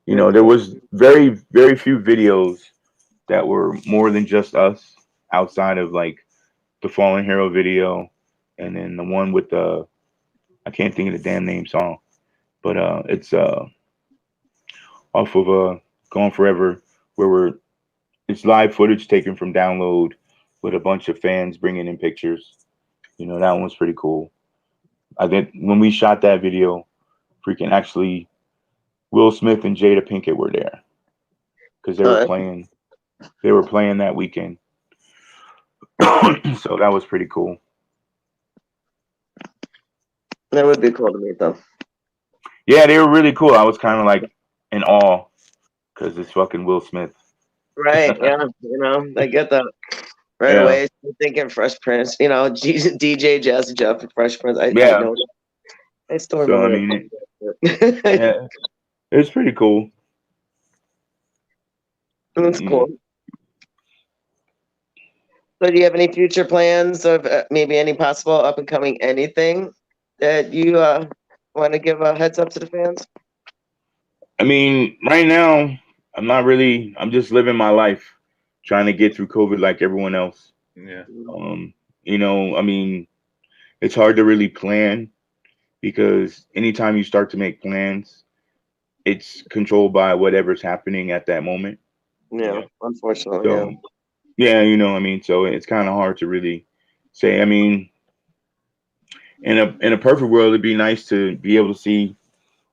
There was very very few videos that were more than just us outside of like the Fallen Hero video, and then the one with the I can't think of the damn name song, but it's off of Gone Forever, where it's live footage taken from download with a bunch of fans bringing in pictures. That one was pretty cool. I think when we shot that video, freaking actually Will Smith and Jada Pinkett were there because they were playing. They were playing that weekend, so that was pretty cool. That would be cool to meet them. Yeah, they were really cool. I was kind of like in awe because it's fucking Will Smith. Right. Yeah. I get that right away. I'm thinking Fresh Prince. DJ Jazzy Jeff and Fresh Prince. I know. I still remember. So I mean, yeah, it was pretty cool. That's cool. So, do you have any future plans of maybe any possible up and coming anything that you want to give a heads up to the fans? I mean, right now, I'm not really. I'm just living my life, trying to get through COVID like everyone else. Yeah. I mean, it's hard to really plan because anytime you start to make plans, it's controlled by whatever's happening at that moment. Yeah, unfortunately. So, yeah, I mean, so it's kind of hard to really say. I mean, in a perfect world, it'd be nice to be able to see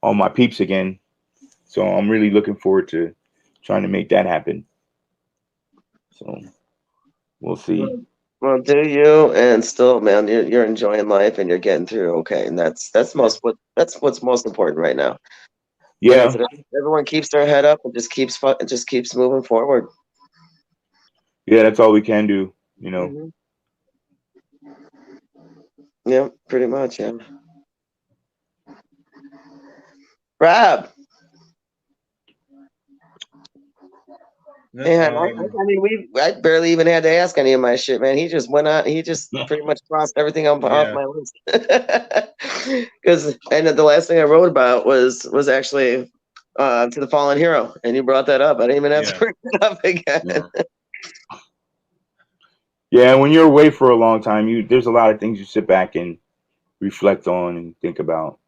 all my peeps again. So I'm really looking forward to trying to make that happen. So we'll see. Well, do you? And still, man, you're enjoying life and you're getting through okay, and that's what's most important right now. Yeah, Everyone keeps their head up and just keeps moving forward. yeah, that's all we can do. Mm-hmm. Yeah, pretty much. Yeah. Rob. No, Man, I mean, I barely even had to ask any of my shit, man. He just went on. He just pretty much crossed everything off my list. Because the last thing I wrote about was actually to the Fallen Hero, and you brought that up. I didn't even have to bring it up again. Yeah, when you're away for a long time, there's a lot of things you sit back and reflect on and think about.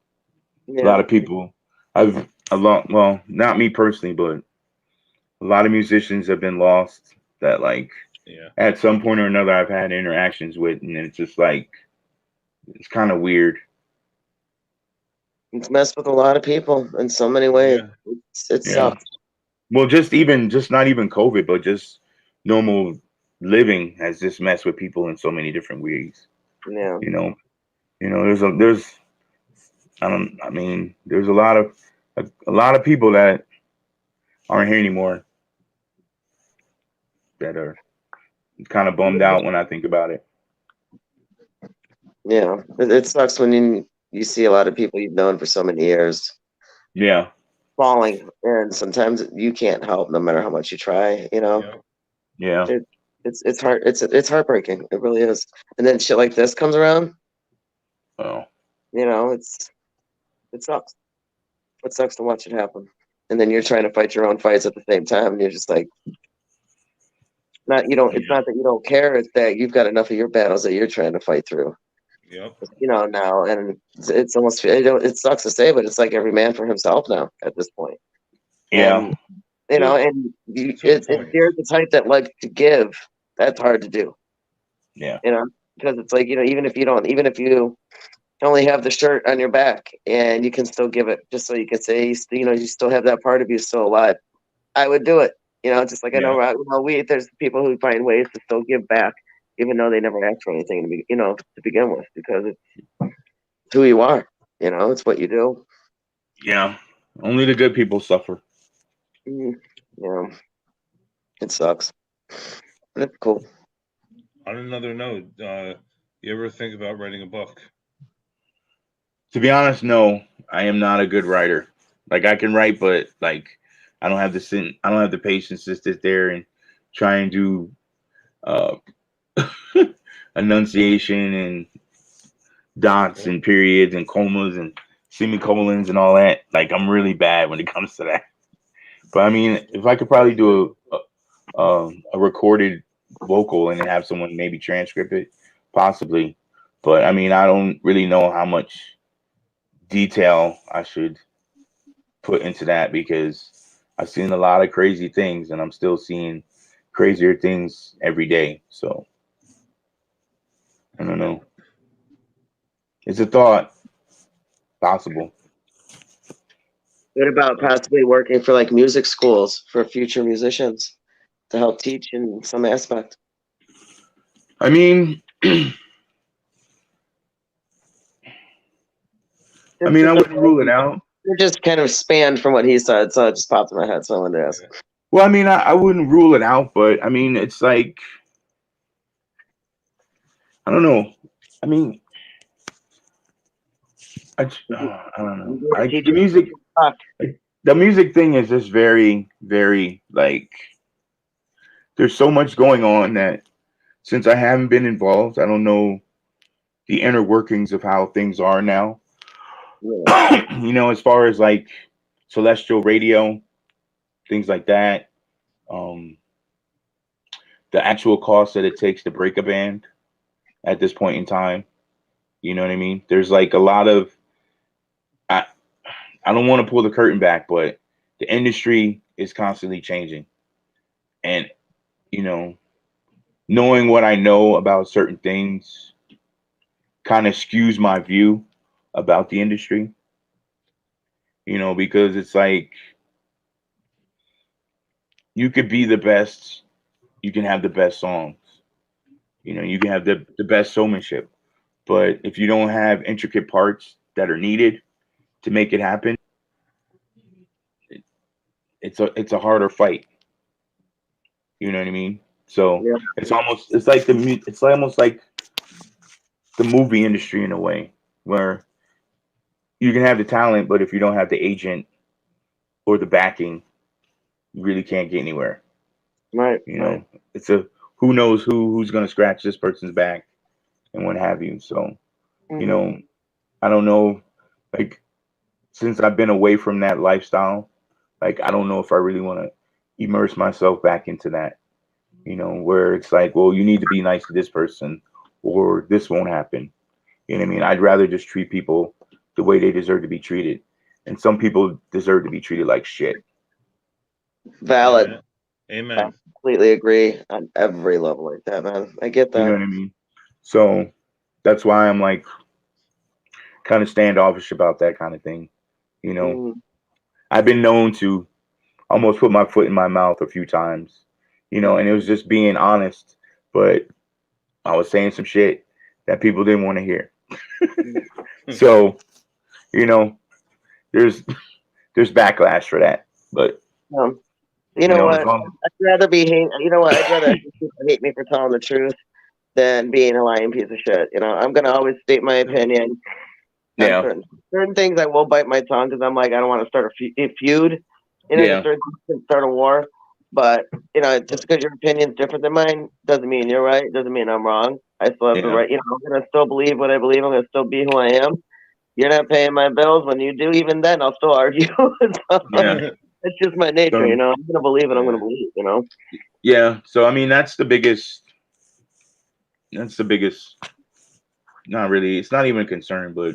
A lot of people, well, not me personally, but a lot of musicians have been lost that like at some point or another I've had interactions with, and it's just like it's kind of weird. It's messed with a lot of people in so many ways. It sucks. Well, just not even COVID, but just normal living has just messed with people in so many different ways. Yeah. There's a lot of people that aren't here anymore that are kind of bummed out when I think about it. Yeah, it sucks when you see a lot of people you've known for so many years. Yeah. Falling, and sometimes you can't help, no matter how much you try. Yeah. It's hard. It's heartbreaking. It really is. And then shit like this comes around. Oh. It sucks. It sucks to watch it happen. And then you're trying to fight your own fights at the same time, and you're just like, It's not that you don't care. It's that you've got enough of your battles that you're trying to fight through. Yep. Now, and it's almost it sucks to say, but it's like every man for himself now at this point. Yeah. And, and you're the type that like to give, That's hard to do, Yeah. because it's like, even if you only have the shirt on your back and you can still give it just so you can say, you still have that part of you still alive. I would do it, just like I know, Yeah. there's people who find ways to still give back, even though they never asked for anything to begin with, because it's who you are, it's what you do. Yeah. Only the good people suffer. Yeah, it sucks, but it's cool. On another note, you ever think about writing a book? To be honest, no, I am not a good writer. Like I can write, but like I don't have I don't have the patience to sit there and try and do uh enunciation and dots and periods and commas and semicolons and all that. Like I'm really bad when it comes to that. But I mean, if I could probably do a recorded vocal and then have someone maybe transcript it, possibly. But I mean, I don't really know how much detail I should put into that because I've seen a lot of crazy things and I'm still seeing crazier things every day. So I don't know. It's a thought, possible. What about possibly working for like music schools for future musicians to help teach in some aspect? I mean, I Just mean, I because wouldn't rule it out. it just kind of spanned from what he said, so it just popped in my head. So I wanted to ask. Yeah. Well, I mean, I wouldn't rule it out, but I mean, it's like I don't know. I mean, I don't know. You want to teach The music, rock. the music thing is just very, very like. There's so much going on that since I haven't been involved, I don't know the inner workings of how things are now. Yeah. As far as like celestial radio, things like that. Um, the actual cost that it takes to break a band at this point in time. You know what I mean? There's like a lot of I I don't want to pull the curtain back, but the industry is constantly changing. And, you know, knowing what I know about certain things kind of skews my view about the industry, because it's like you could be the best, you can have the best songs, you can have the best showmanship. But if you don't have intricate parts that are needed to make it happen, it's a harder fight. You know what I mean? So Yeah. it's almost like the movie industry in a way where you can have the talent, but if you don't have the agent or the backing, you really can't get anywhere. Right. You Right. know, it's a who knows who's gonna scratch this person's back and what have you. So, you Mhm. know, I don't know, like since I've been away from that lifestyle, like I don't know if I really want to immerse myself back into that. Where it's like, well, you need to be nice to this person, or this won't happen. You know what I mean? I'd rather just treat people the way they deserve to be treated. And some people deserve to be treated like shit. Valid. Yeah. I Amen. completely agree on every level like that, man. I get You know that. what I mean? So that's why I'm like kind of standoffish about that kind of thing. You know, Mm. I've been known to almost put my foot in my mouth a few times, and it was just being honest, but I was saying some shit that people didn't want to hear. So, you know, there's there's backlash for that. But, Um, you know as what? long I'd rather be hate. You know what? I'd rather people hate me for telling the truth than being a lying piece of shit. I'm gonna always state my opinion on yeah, certain things. I will bite my tongue because I'm like, I don't want to start a feud. Just yeah, start a war. But just because your opinion's different than mine doesn't mean you're right. Doesn't mean I'm wrong. I still have the yeah, right. I'm gonna still believe what I believe. I'm gonna still be who I am. You're not paying my bills. When you do, even then, I'll still argue. So, yeah. it's just my nature. So, I'm gonna believe it. I'm gonna Yeah. believe. yeah. So, I mean, that's the biggest, not really, it's not even a concern, but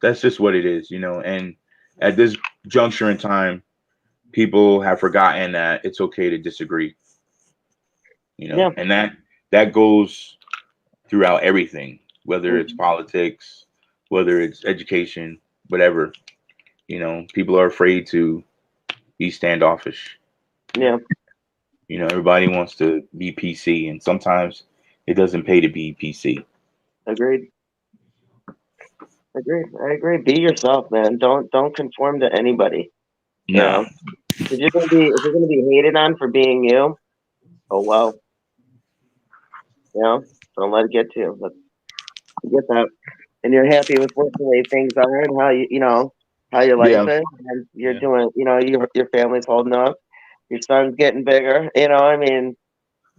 that's just what it is. And at this juncture in time, people have forgotten that it's okay to disagree. Yeah. And that goes throughout everything, whether it's politics, whether it's education, whatever. People are afraid to be standoffish. Yeah. Everybody wants to be PC, and sometimes it doesn't pay to be PC. Agreed. Agreed. I agree. Be yourself, man. Don't conform to anybody. You No. know, if you're gonna be hated on for being you, oh well. Don't let it get to you. Let get that, and you're happy with what the way things are and how how your life Yeah. is, and you're Yeah. doing. Your family's holding up. Your son's getting bigger. I mean,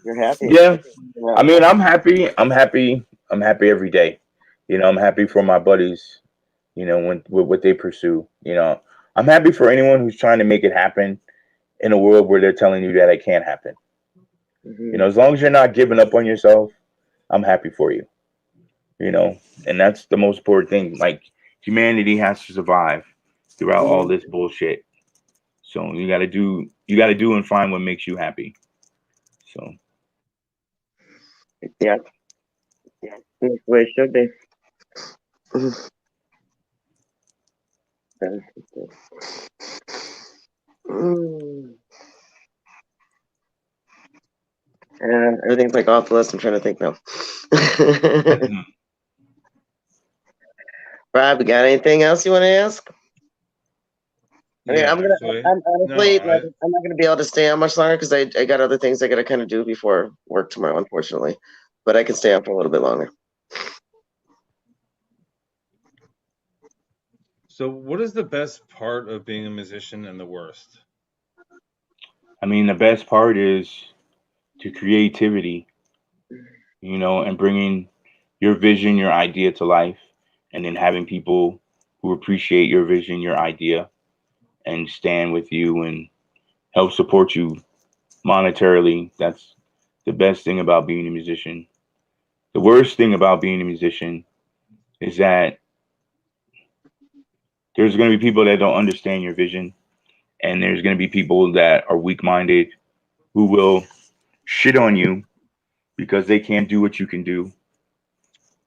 you're happy. Yeah. Yeah. I mean, I'm happy. I'm happy. I'm happy every day. I'm happy for my buddies, when with what they pursue. I'm happy for anyone who's trying to make it happen in a world where they're telling you that it can't happen. Mhm. As long as you're not giving up on yourself, I'm happy for you. And that's the most important thing. Like, humanity has to survive throughout all Mhm. this bullshit. So you got to do and find what makes you happy. So Yeah. That's the way it should be. Mm. Everything's like off the list. I'm trying to think now. Rob, you got anything else you want to ask? I mean, Yeah, actually, I'm no, honestly, like, I'm not gonna be able to stay on much longer because I got other things I gotta kind of do before work tomorrow, unfortunately. But I can stay on for a little bit longer. So, what is the best part of being a musician and the worst? I mean, the best part is to creativity, and bringing your vision, your idea to life, and then having people who appreciate your vision, your idea, and stand with you and help support you monetarily. That's the best thing about being a musician. The worst thing about being a musician is that there's going to be people that don't understand your vision, and there's going to be people that are weak-minded who will shit on you because they can't do what you can do,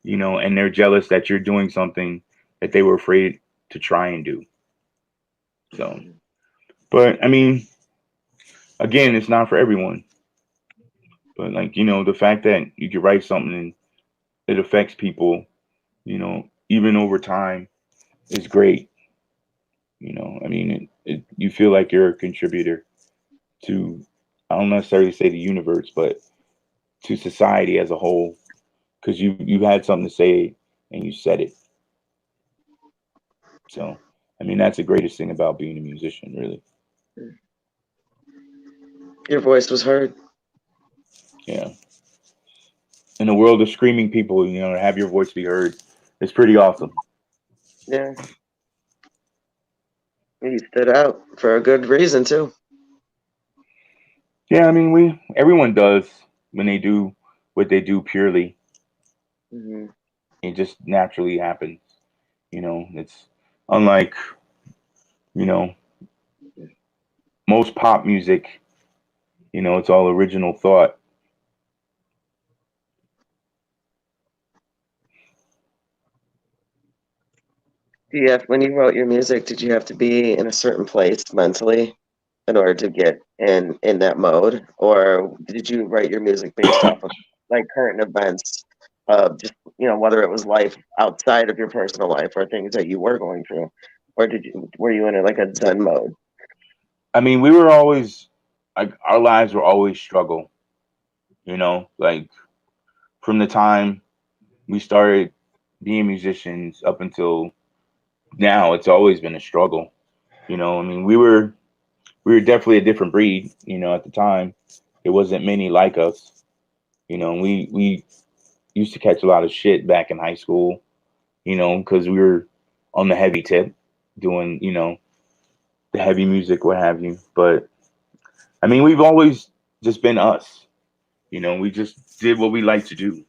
and they're jealous that you're doing something that they were afraid to try and do. So, but I mean, again, it's not for everyone. But like, the fact that you can write something and it affects people, even over time is great. I mean, you feel like you're a contributor to, I don't necessarily say the universe, but to society as a whole, because you had something to say and you said it. So, I mean, that's the greatest thing about being a musician, really. Your voice was heard. Yeah. In a world of screaming people, to have your voice be heard, it's pretty awesome. Yeah, you stood out for a good reason too. Yeah, I mean, everyone does when they do what they do purely. Hmm. It just naturally happens. It's unlike, you know, most pop music, it's all original thought. When you wrote your music, did you have to be in a certain place mentally in order to get in that mode, or did you write your music based off of like current events of just whether it was life outside of your personal life or things that you were going through, or were you in like a Zen mode? I mean, we were always like our lives were always struggle, like from the time we started being musicians up until now, it's always been a struggle. I mean, we were definitely a different breed, at the time. There wasn't many like us. We used to catch a lot of shit back in high school, because we were on the heavy tip doing, the heavy music, what have you. But I mean, we've always just been us. We just did what we like to do,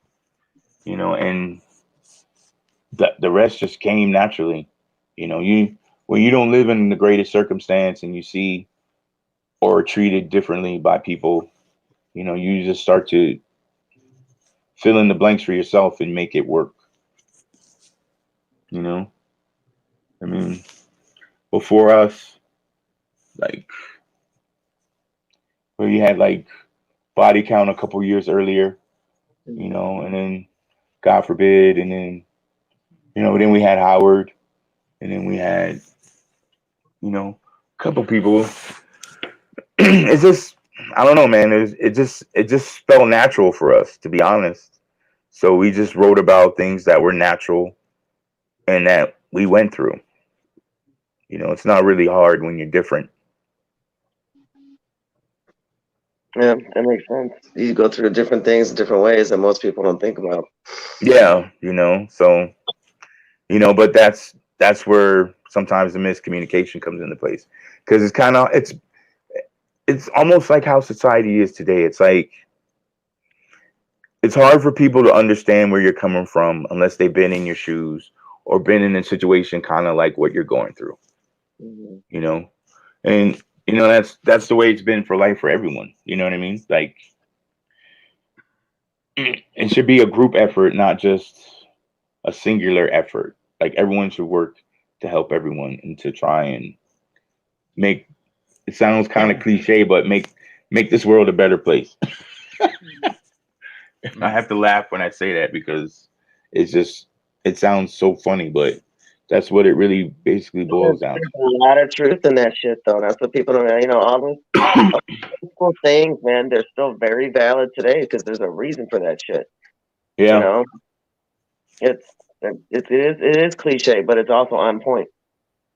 and the rest just came naturally. You when you don't live in the greatest circumstance and you see or are treated differently by people, You just start to fill in the blanks for yourself and make it work. You know, I mean, before us, like, where you had like body count a couple years earlier, and then God forbid, and then then we had Howard, and then we had a couple people. It's just I don't know, man. It just felt natural for us, to be honest. So we just wrote about things that were natural and that we went through. It's not really hard when you're different. Yeah, that makes sense. You go through different things in different ways that most people don't think about. Yeah, so but that's where sometimes the miscommunication comes into place, because it's almost like how society is today. It's like it's hard for people to understand where you're coming from unless they've been in your shoes or been in a situation kind of like what you're going through. Mhm. you know and that's the way it's been for life for everyone. You know what I mean? Like, it should be a group effort, not just a singular effort. Like, everyone should work to help everyone and to try and make it sounds kind of cliche, but make this world a better place. I have to laugh when I say that because it's just it sounds so funny, but that's what it really basically boils down There's a lot of truth in that shit, though. That's what people don't, all those to. cool things, man. They're still very valid today because there's a reason for that shit. You Yeah, know, it's it is cliche, but it's also on point.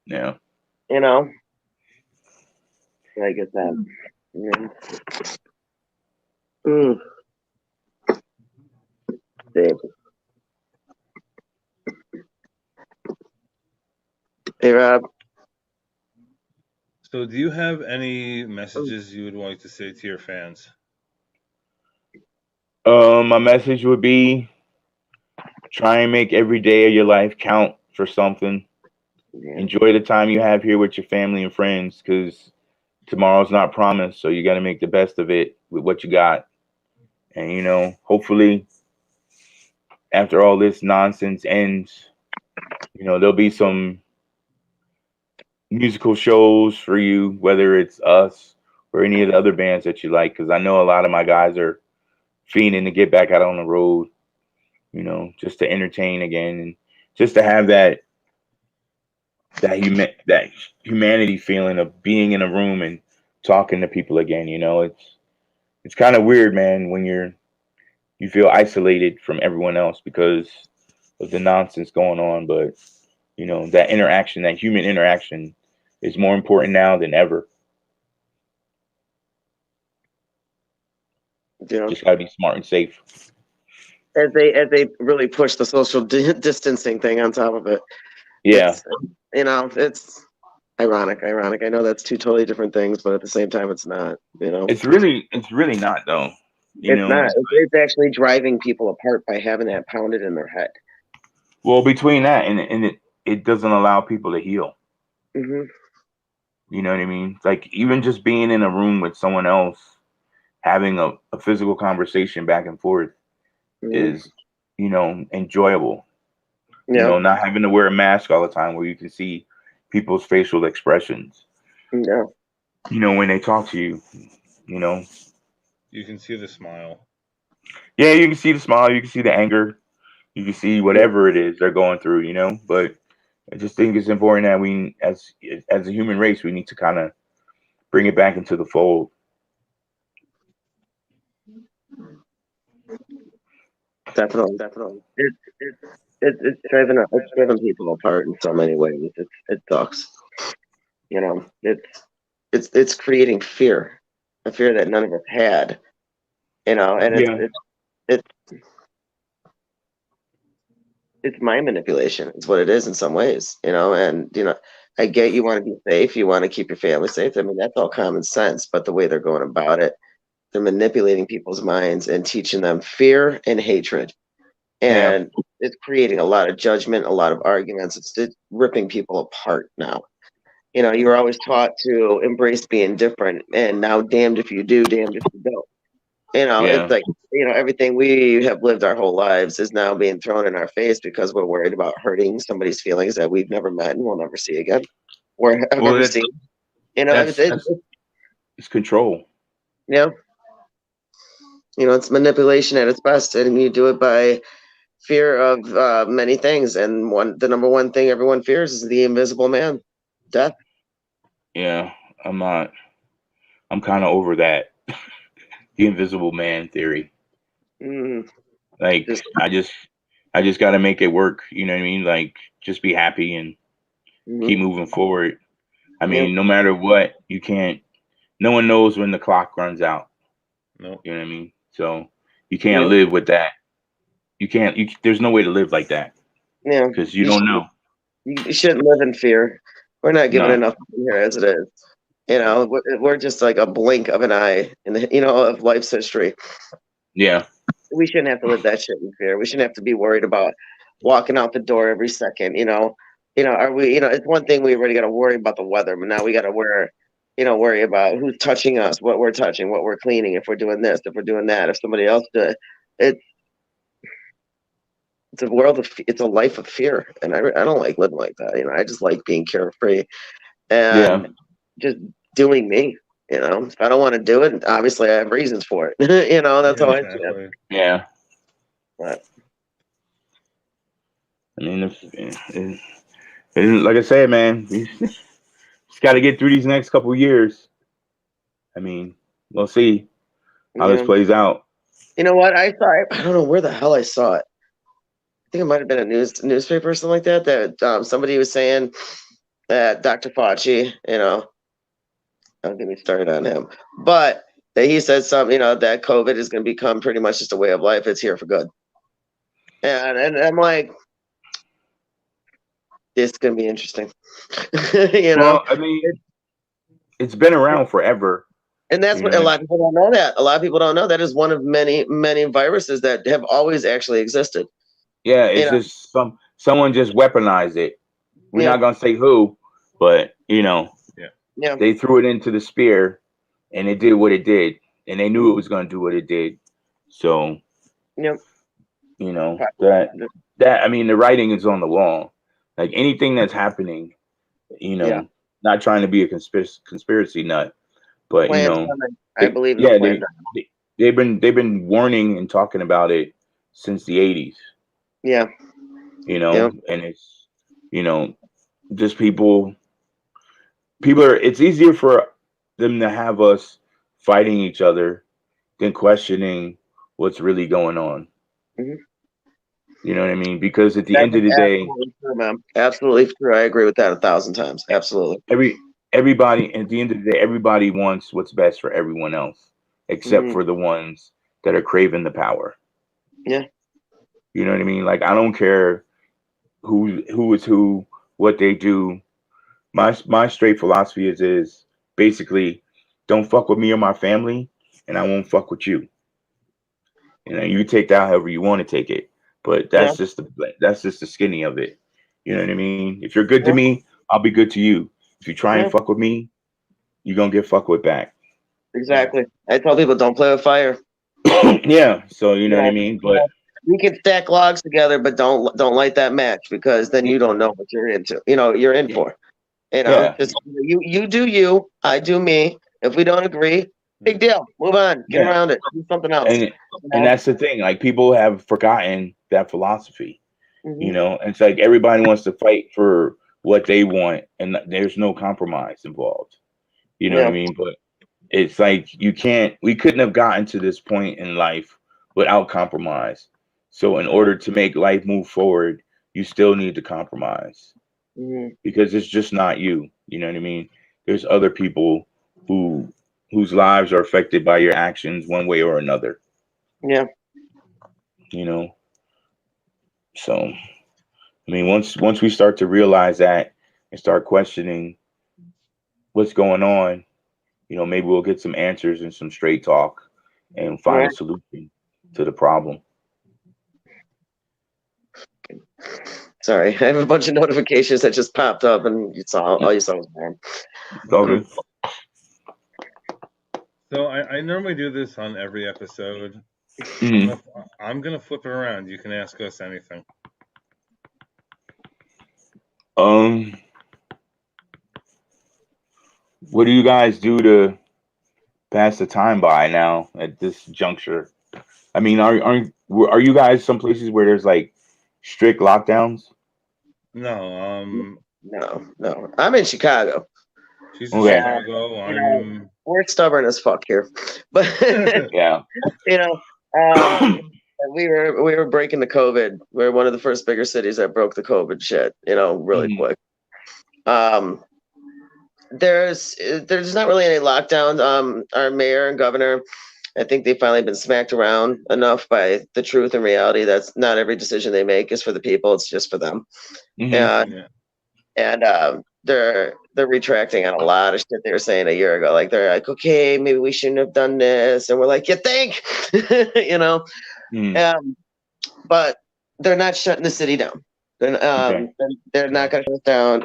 yeah. You know, I get that. Yeah. Mm, Dave. Hey, Rob. So, do you have any Mm, messages you would like to say to your fans? My message would be try and make every day of your life count for something. yeah, Enjoy the time you have here with your family and friends, because tomorrow's not promised. So you got to make the best of it with what you got. And hopefully, after all this nonsense ends, there'll be some musical shows for you, whether it's us or any of the other bands that you like. Because I know a lot of my guys are fiending to get back out on the road, just to entertain again and just to have that humanity feeling of being in a room and talking to people again. It's kind of weird, man, when you feel isolated from everyone else because of the nonsense going on. But that interaction, that human interaction, is more important now than ever. you know, Just gotta be smart and safe. as they really push the social distancing thing on top of it, Yeah, it's it's ironic. Ironic. I know that's two totally different things, but at the same time, it's not. it's really not though. It's not. It's actually driving people apart by having that pounded in their head. Well, between that and it doesn't allow people to heal. Hmm. You know what I mean? Like, even just being in a room with someone else, having a physical conversation back and forth Hmm. is, enjoyable. Yeah. Not having to wear a mask all the time where you can see people's facial expressions, Yeah. when they talk to you, you know. You can see the smile. Yeah, you can see the smile, you can see the anger, you can see whatever it is they're going through, but I just think it's important that we, as a human race, we need to kind of bring it back into the fold. Definitely. It's driven people apart in so many ways. It sucks. It's creating fear, a fear that none of us had. And it's Yeah, it's it's it's mind manipulation. It's what it is in some ways. And I get you want to be safe, you want to keep your family safe. I mean, that's all common sense. But the way they're going about it, they're manipulating people's minds and teaching them fear and hatred. yeah, And it's creating a lot of judgment, a lot of arguments. It's ripping people apart now. You were always taught to embrace being different, and now damned if you do, damned if you don't. It's Yeah. like, everything we have lived our whole lives is now being thrown in our face because we're worried about hurting somebody's feelings that we've never met and will never see again or have Well, ever seen. that's it's control. Yeah, it's manipulation at its best, and you do it by fear of many things. And the number one thing everyone fears is the invisible man, death. Yeah, I'm not. I'm kind of over that. The invisible man theory. Mm, Like just, I just got to make it work. You know what I mean? Like just be happy and keep mhm. moving forward. I Yep. mean, no matter what, you can't. No one knows when the clock runs out. No. You know what I mean? So you can't Yep. live with that. You can't. There's no way to live like that Yeah. because you don't know. You shouldn't live in fear. We're not given No. enough here as it is. We're just like a blink of an eye in the of life's history. Yeah. We shouldn't have to live that shit in fear. We shouldn't have to be worried about walking out the door every second. Are we? It's one thing we already got to worry about the weather, but now we got to worry about who's touching us, what we're touching, what we're cleaning, if we're doing this, if we're doing that, if somebody else does. It's it's a world of it's a life of fear, and I don't like living like that. I just like being carefree Yeah. and just doing me. If I don't want to do it, obviously I have reasons for it. That's Yeah, how I see it. exactly. Yeah. But I mean, like I said, man, we just got to get through these next couple years. I mean, we'll see how this yeah, plays out. you know what? I don't know where the hell I saw it. I think it might have been a newspaper or something like that. That somebody was saying that Dr. Fauci, don't get me started on him, but that he said something, that COVID is going to become pretty much just a way of life. It's here for good, and I'm like, this is going to be interesting. you know, Well, I mean, it's been around forever. and that's You what know a what I lot mean? of people don't know. That a lot of people don't know that is one of many many viruses that have always actually existed. Yeah, You it's know, just someone just weaponized it. We're yeah, not gonna say who, but Yeah. yeah, they threw it into the spear, and it did what it did, and they knew it was gonna do what it did. So yeah, that I mean, the writing is on the wall. Like anything that's happening, you yeah. know, not trying to be a conspiracy nut, but Planned coming. I they, believe in the yeah, plan. they've been warning and talking about it since the 80s. Yeah, yeah, And it's you know just people are. It's easier for them to have us fighting each other than questioning what's really going on. hmm You know what I mean? Because at the that end is of the day, absolutely true, man. Absolutely true. I agree with that 1,000 times. Absolutely. everybody at the end of the day, everybody wants what's best for everyone else, except hmm for the ones that are craving the power. Yeah, You know what I mean? Like I don't care who is who, what they do. My straight philosophy is basically don't fuck with me or my family, and I won't fuck with you. You take that however you want to take it, but yeah, that's just the skinny of it. You know what I mean? If you're good to yeah, me, I'll be good to you. If you try and yeah. fuck with me, you're gonna get fucked with back. Yeah. Exactly. I tell people don't play with fire. Yeah, so you You know what I know, mean. you But know, we can stack logs together, but don't light that match because then you don't know what you're into. You're in for. yeah, Just you do you, I do me. If we don't agree, big deal. Move on. Get yeah, around it. Do something else. and You and know. that's the thing. Like people have forgotten that philosophy. hmm It's like everybody wants to fight for what they want, and there's no compromise involved. You know what I Yeah. mean? But it's like we couldn't have gotten to this point in life without compromise. So in order to make life move forward, you still need to compromise hmm because it's just not you. You know what I mean? There's other people who whose lives are affected by your actions one way or another. Yeah. You know, so I mean, once we start to realize that and start questioning what's going on, maybe we'll get some answers and some straight talk and find a Right. solution to the problem. Sorry, I have a bunch of notifications that just popped up, and all you saw was mine. It's all good. So I normally do this on every episode. Mhm. I'm gonna flip it around. You can ask us anything. Um, what do you guys do to pass the time by now at this juncture? I mean, are you guys some places where there's like strict lockdowns? No, No. I'm in Chicago. she's in Okay, And Chicago. you know, I'm. we're stubborn as fuck here. But yeah. you know, um we were breaking the COVID. We're one of the first bigger cities that broke the COVID shit, really Mhm. quick. Um there's not really any lockdowns. Our mayor and governor, I think they've finally been smacked around enough by the truth and reality that's not every decision they make is for the people, it's just for them. Mhm. And Yeah. they're retracting on a lot of shit they were saying a year ago. Like they're like, okay, maybe we shouldn't have done this, and we're like, you think, you know? Mhm. Um, but they're not shutting the city down. Okay. They're not going to shut it down.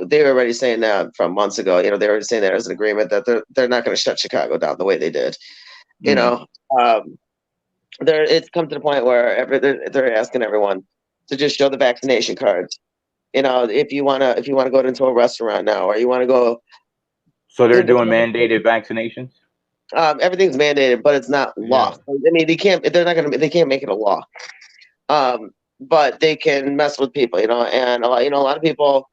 They were already saying that from months ago. They were already saying that as an agreement that they're not going to shut Chicago down the way they did. You Mhm. know, um, it's come to the point where they're asking everyone to just show the vaccination cards. If you wanna go into a restaurant now, or you want to go So they're into doing mandated vaccinations. everything's mandated, but it's not law. Yeah. I mean, they can't. They're not gonna. They can't make it a law. But they can mess with people, and a lot of people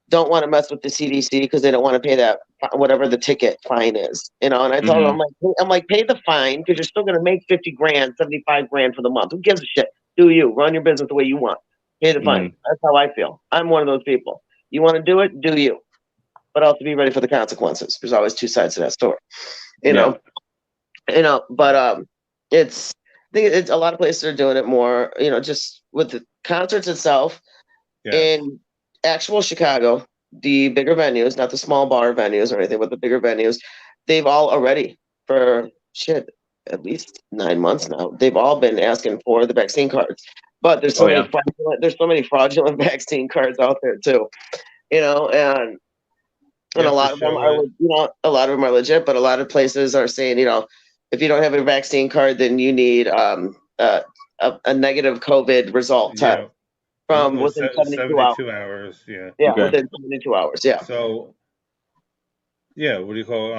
don't want to mess with the CDC because they don't want to pay that whatever the ticket fine is, And I told them, Mhm. I'm like, pay the fine because you're still gonna make 50 grand, 75 grand for the month. Who gives a shit? Do you run your business the way you want? Pay the fine. Mhm. That's how I feel. I'm one of those people. You want to do it? Do you? But also be ready for the consequences. There's always two sides to that story, you Yeah. know. But it's I think it's a lot of places are doing it more. Just with the concerts itself Yes. in actual Chicago, the bigger venues, not the small bar venues or anything, but the bigger venues, they've all already for shit at least 9 months now. They've all been asking for the vaccine cards, but Oh yeah. there's so many fraudulent vaccine cards out there too. And You a have to lot of them show are it. a lot of them are legit, but a lot of places are saying, if you don't have a vaccine card, then you need a negative COVID result test Yeah. from within 72 hours. 72 hours. Yeah. Yeah, Okay. within 72 hours. Yeah. So yeah, what do you call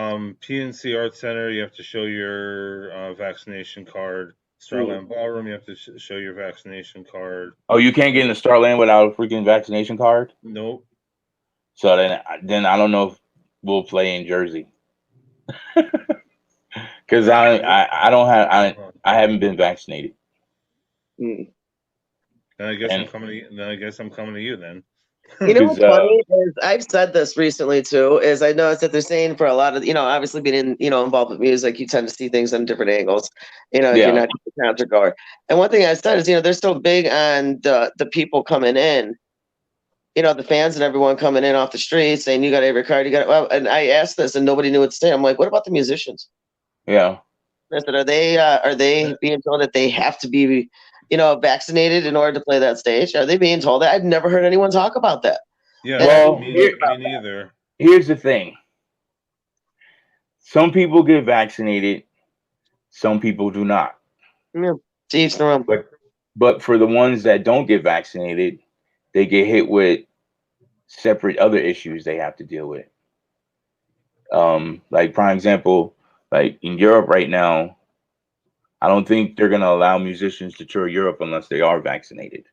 PNC Art Center? You have to show your vaccination card. Starland Ballroom, you have to show your vaccination card. Oh, you can't get into Starland without a freaking vaccination card. Nope. So then I don't know if we'll play in Jersey because I don't have I haven't been vaccinated. Mm. Then I guess I'm And coming to you. Then I guess I'm coming to you then. You know because what's funny is I've said this recently too. Is I noticed that they're saying for a lot of obviously being involved with music, you tend to see things on different angles. If you're yeah. not just a concert goer. And one thing I said is they're so big on the people coming in. The fans and everyone coming in off the street saying you got every card, you got it. Well, and I asked this and nobody knew what to say. I'm like, what about the musicians? Yeah. I said, are they being told that they have to be, vaccinated in order to play that stage? Are they being told that? I've never heard anyone talk about that. Yeah, And I Well, didn't think me about neither. here's the thing. Some people get vaccinated, some people do not. that. Yeah, to each their own. But for the ones that don't get vaccinated, they get hit with separate other issues they have to deal with. Like prime example, like in Europe right now, I don't think they're gonna allow musicians to tour Europe unless they are vaccinated.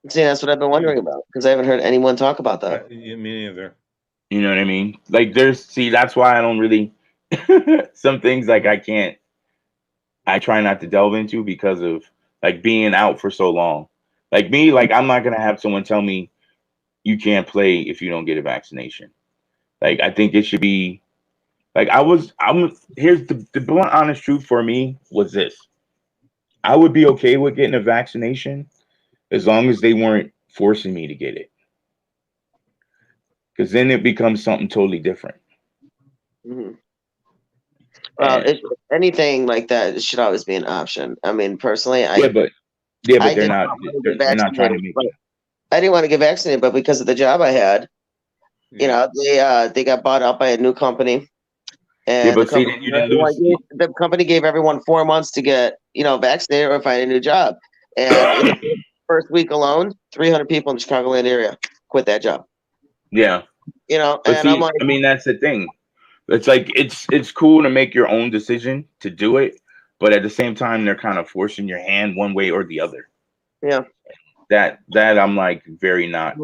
See, that's what I've been wondering about because I haven't heard anyone talk about that. Me neither. You know what I mean? Like that's why I don't really some things like I try not to delve into because of like being out for so long. Like me, like I'm not gonna have someone tell me you can't play if you don't get a vaccination. Like I think it should be like here's the blunt honest truth for me was this. I would be okay with getting a vaccination as long as they weren't forcing me to get it. Because then it becomes something totally different. Mm-hmm. Well, And anything like that should always be an option. I mean, personally, yeah, but I they're didn't not want to get they're not trying to vaccinated, make but it. I didn't want to get vaccinated, but because of the job I had, Yeah. they got bought out by a new company, And Yeah, but see, then you didn't lose. the company gave everyone 4 months to get, vaccinated or find a new job. And in the first week alone, 300 people in the Chicagoland area quit that job. Yeah, but And see, I'm like, I mean, that's the thing. It's like it's cool to make your own decision to do it, but at the same time, they're kind of forcing your hand one way or the other. yeah. That I'm like very not.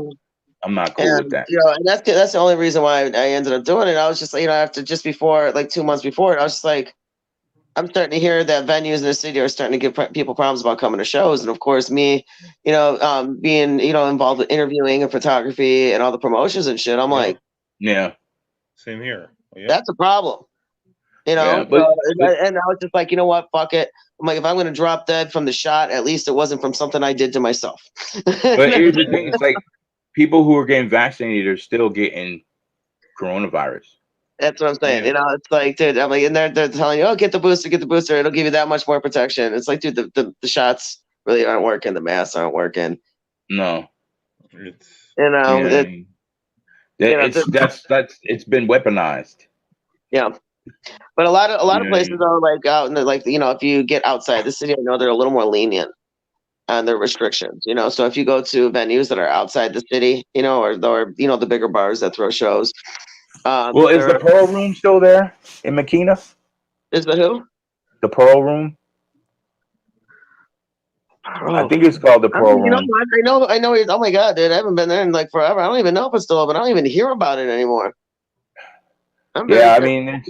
I'm not cool with And that. and that's the only reason why I ended up doing it. I was just after just before, like 2 months before it, I was just like, I'm starting to hear that venues in the city are starting to give people problems about coming to shows, and of course, me, being involved with interviewing and photography and all the promotions and shit, I'm like, Yeah, Same here. Yep. that's a problem. yeah, And I was just like, you know what, fuck it. I'm like, if I'm gonna drop dead from the shot, at least it wasn't from something I did to myself. but here's the thing: it's like people who are getting vaccinated are still getting coronavirus. That's what I'm saying. Yeah. It's like, dude, I'm like, and they're telling you, oh, get the booster. It'll give you that much more protection. It's like, dude, the shots really aren't working. The masks aren't working. No, It's yeah, It, it's been weaponized. yeah. But a lot of Yeah, places are like out in if you get outside the city, I know they're a little more lenient on their restrictions. So if you go to venues that are outside the city, or the bigger bars that throw shows, well, is the Pearl Room still there in Makina? is the who? The Pearl Room. I think it's called the Pearl Room. I know. Oh my god, dude! I haven't been there in like forever. I don't even know if it's still open. I don't even hear about it anymore. Yeah, I mean,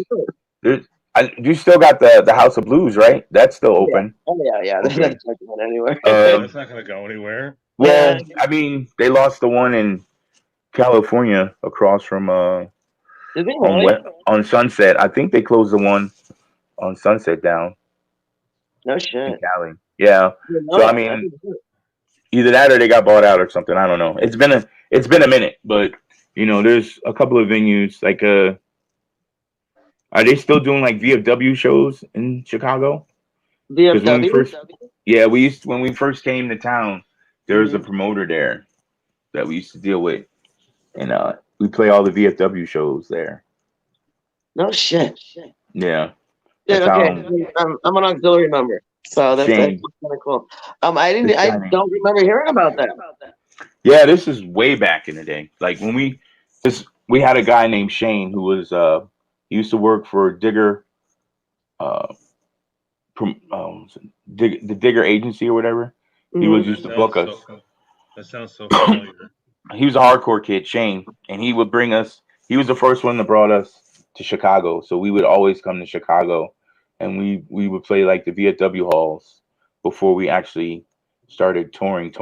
you still got the House of Blues, right? That's still open. Oh yeah. Okay. That's not going anywhere. That's not gonna go anywhere. Well, I mean, they lost the one in California across from Did they really? on Sunset. I think they closed the one on Sunset down No in shit. Cali. Yeah. So I mean, either that or they got bought out or something. I don't know. It's been a minute, but there's a couple of venues like are they still doing like VFW shows in Chicago? VFW. When we first came to town, there was a promoter there that we used to deal with, and we play all the VFW shows there. No shit. Yeah. Dude, okay. I'm an auxiliary member, so that's kind of cool. I don't remember hearing about that. Yeah, this is way back in the day. Like when we had a guy named Shane who was he used to work for Digger, the Digger agency or whatever. He was used to book us. That sounds so familiar. He was a hardcore kid, Shane, and he would bring us. He was the first one that brought us to Chicago, so we would always come to Chicago, and we would play like the VFW halls before we actually started touring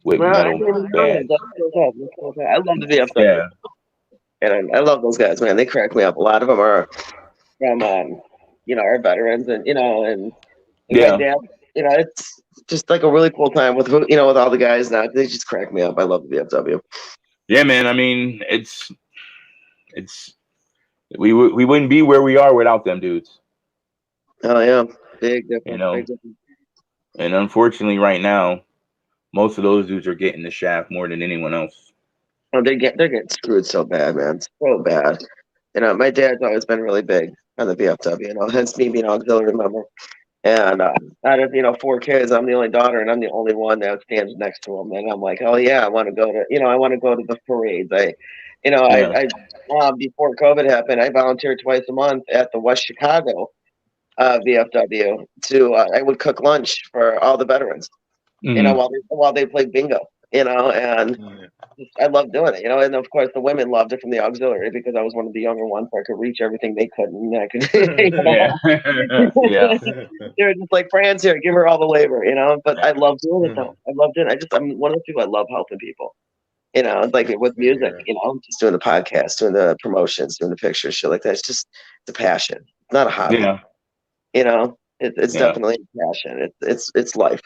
with metal bands. I love the VFW. Yeah. And I love those guys, man. They crack me up. A lot of them are from, our veterans, and my dad. It's just like a really cool time with with all the guys now. They just crack me up. I love the VFW. Yeah, man. I mean, it's we wouldn't be where we are without them dudes. Oh yeah, big difference. Big difference. And unfortunately, right now, most of those dudes are getting the shaft more than anyone else. Oh, they're getting screwed so bad, man. So bad. My dad's always been really big on the VFW. Hence me being an auxiliary member. And out of 4 kids, I'm the only daughter, and I'm the only one that stands next to him. And I'm like, oh yeah, I want to go to the parades. Before COVID happened, I volunteered twice a month at the West Chicago VFW I would cook lunch for all the veterans. While they played bingo. And I loved doing it, and of course the women loved it from the auxiliary because I was one of the younger ones, so I could reach everything they couldn't. Yeah. They were just like, Fran's here, give her all the labor, But I love doing it though. I loved it. I'm one of those people. I love helping people, like with music, just doing the podcast, doing the promotions, doing the pictures, shit like that. It's just the passion. It's not a hobby. Yeah. It's definitely a passion. It's life.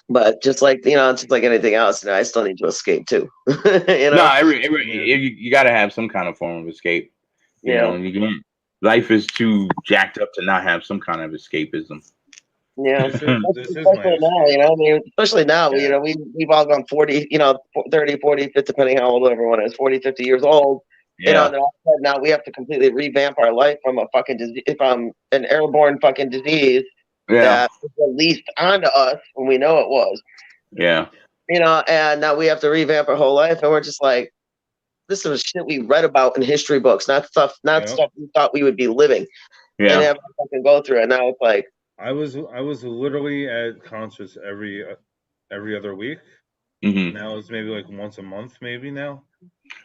But just like anything else, I still need to escape too. No, you got to have some kind of form of escape. Life is too jacked up to not have some kind of escapism. Yeah, especially now, especially now, we've all gone 40, 30, 40, 50, depending how old everyone is, 40, 50 years old. You know, Yeah. and then all of a sudden now we have to completely revamp our life from a fucking disease, from an airborne fucking disease Yeah. that was released onto us when we know it was. Yeah. You know, and now we have to revamp our whole life, and we're just like, this is shit we read about in history books, not stuff we thought we would be living and Yeah. have to fucking go through. And now it's like, I was literally at concerts every other week. Hmm. Now it's maybe like once a month, maybe now.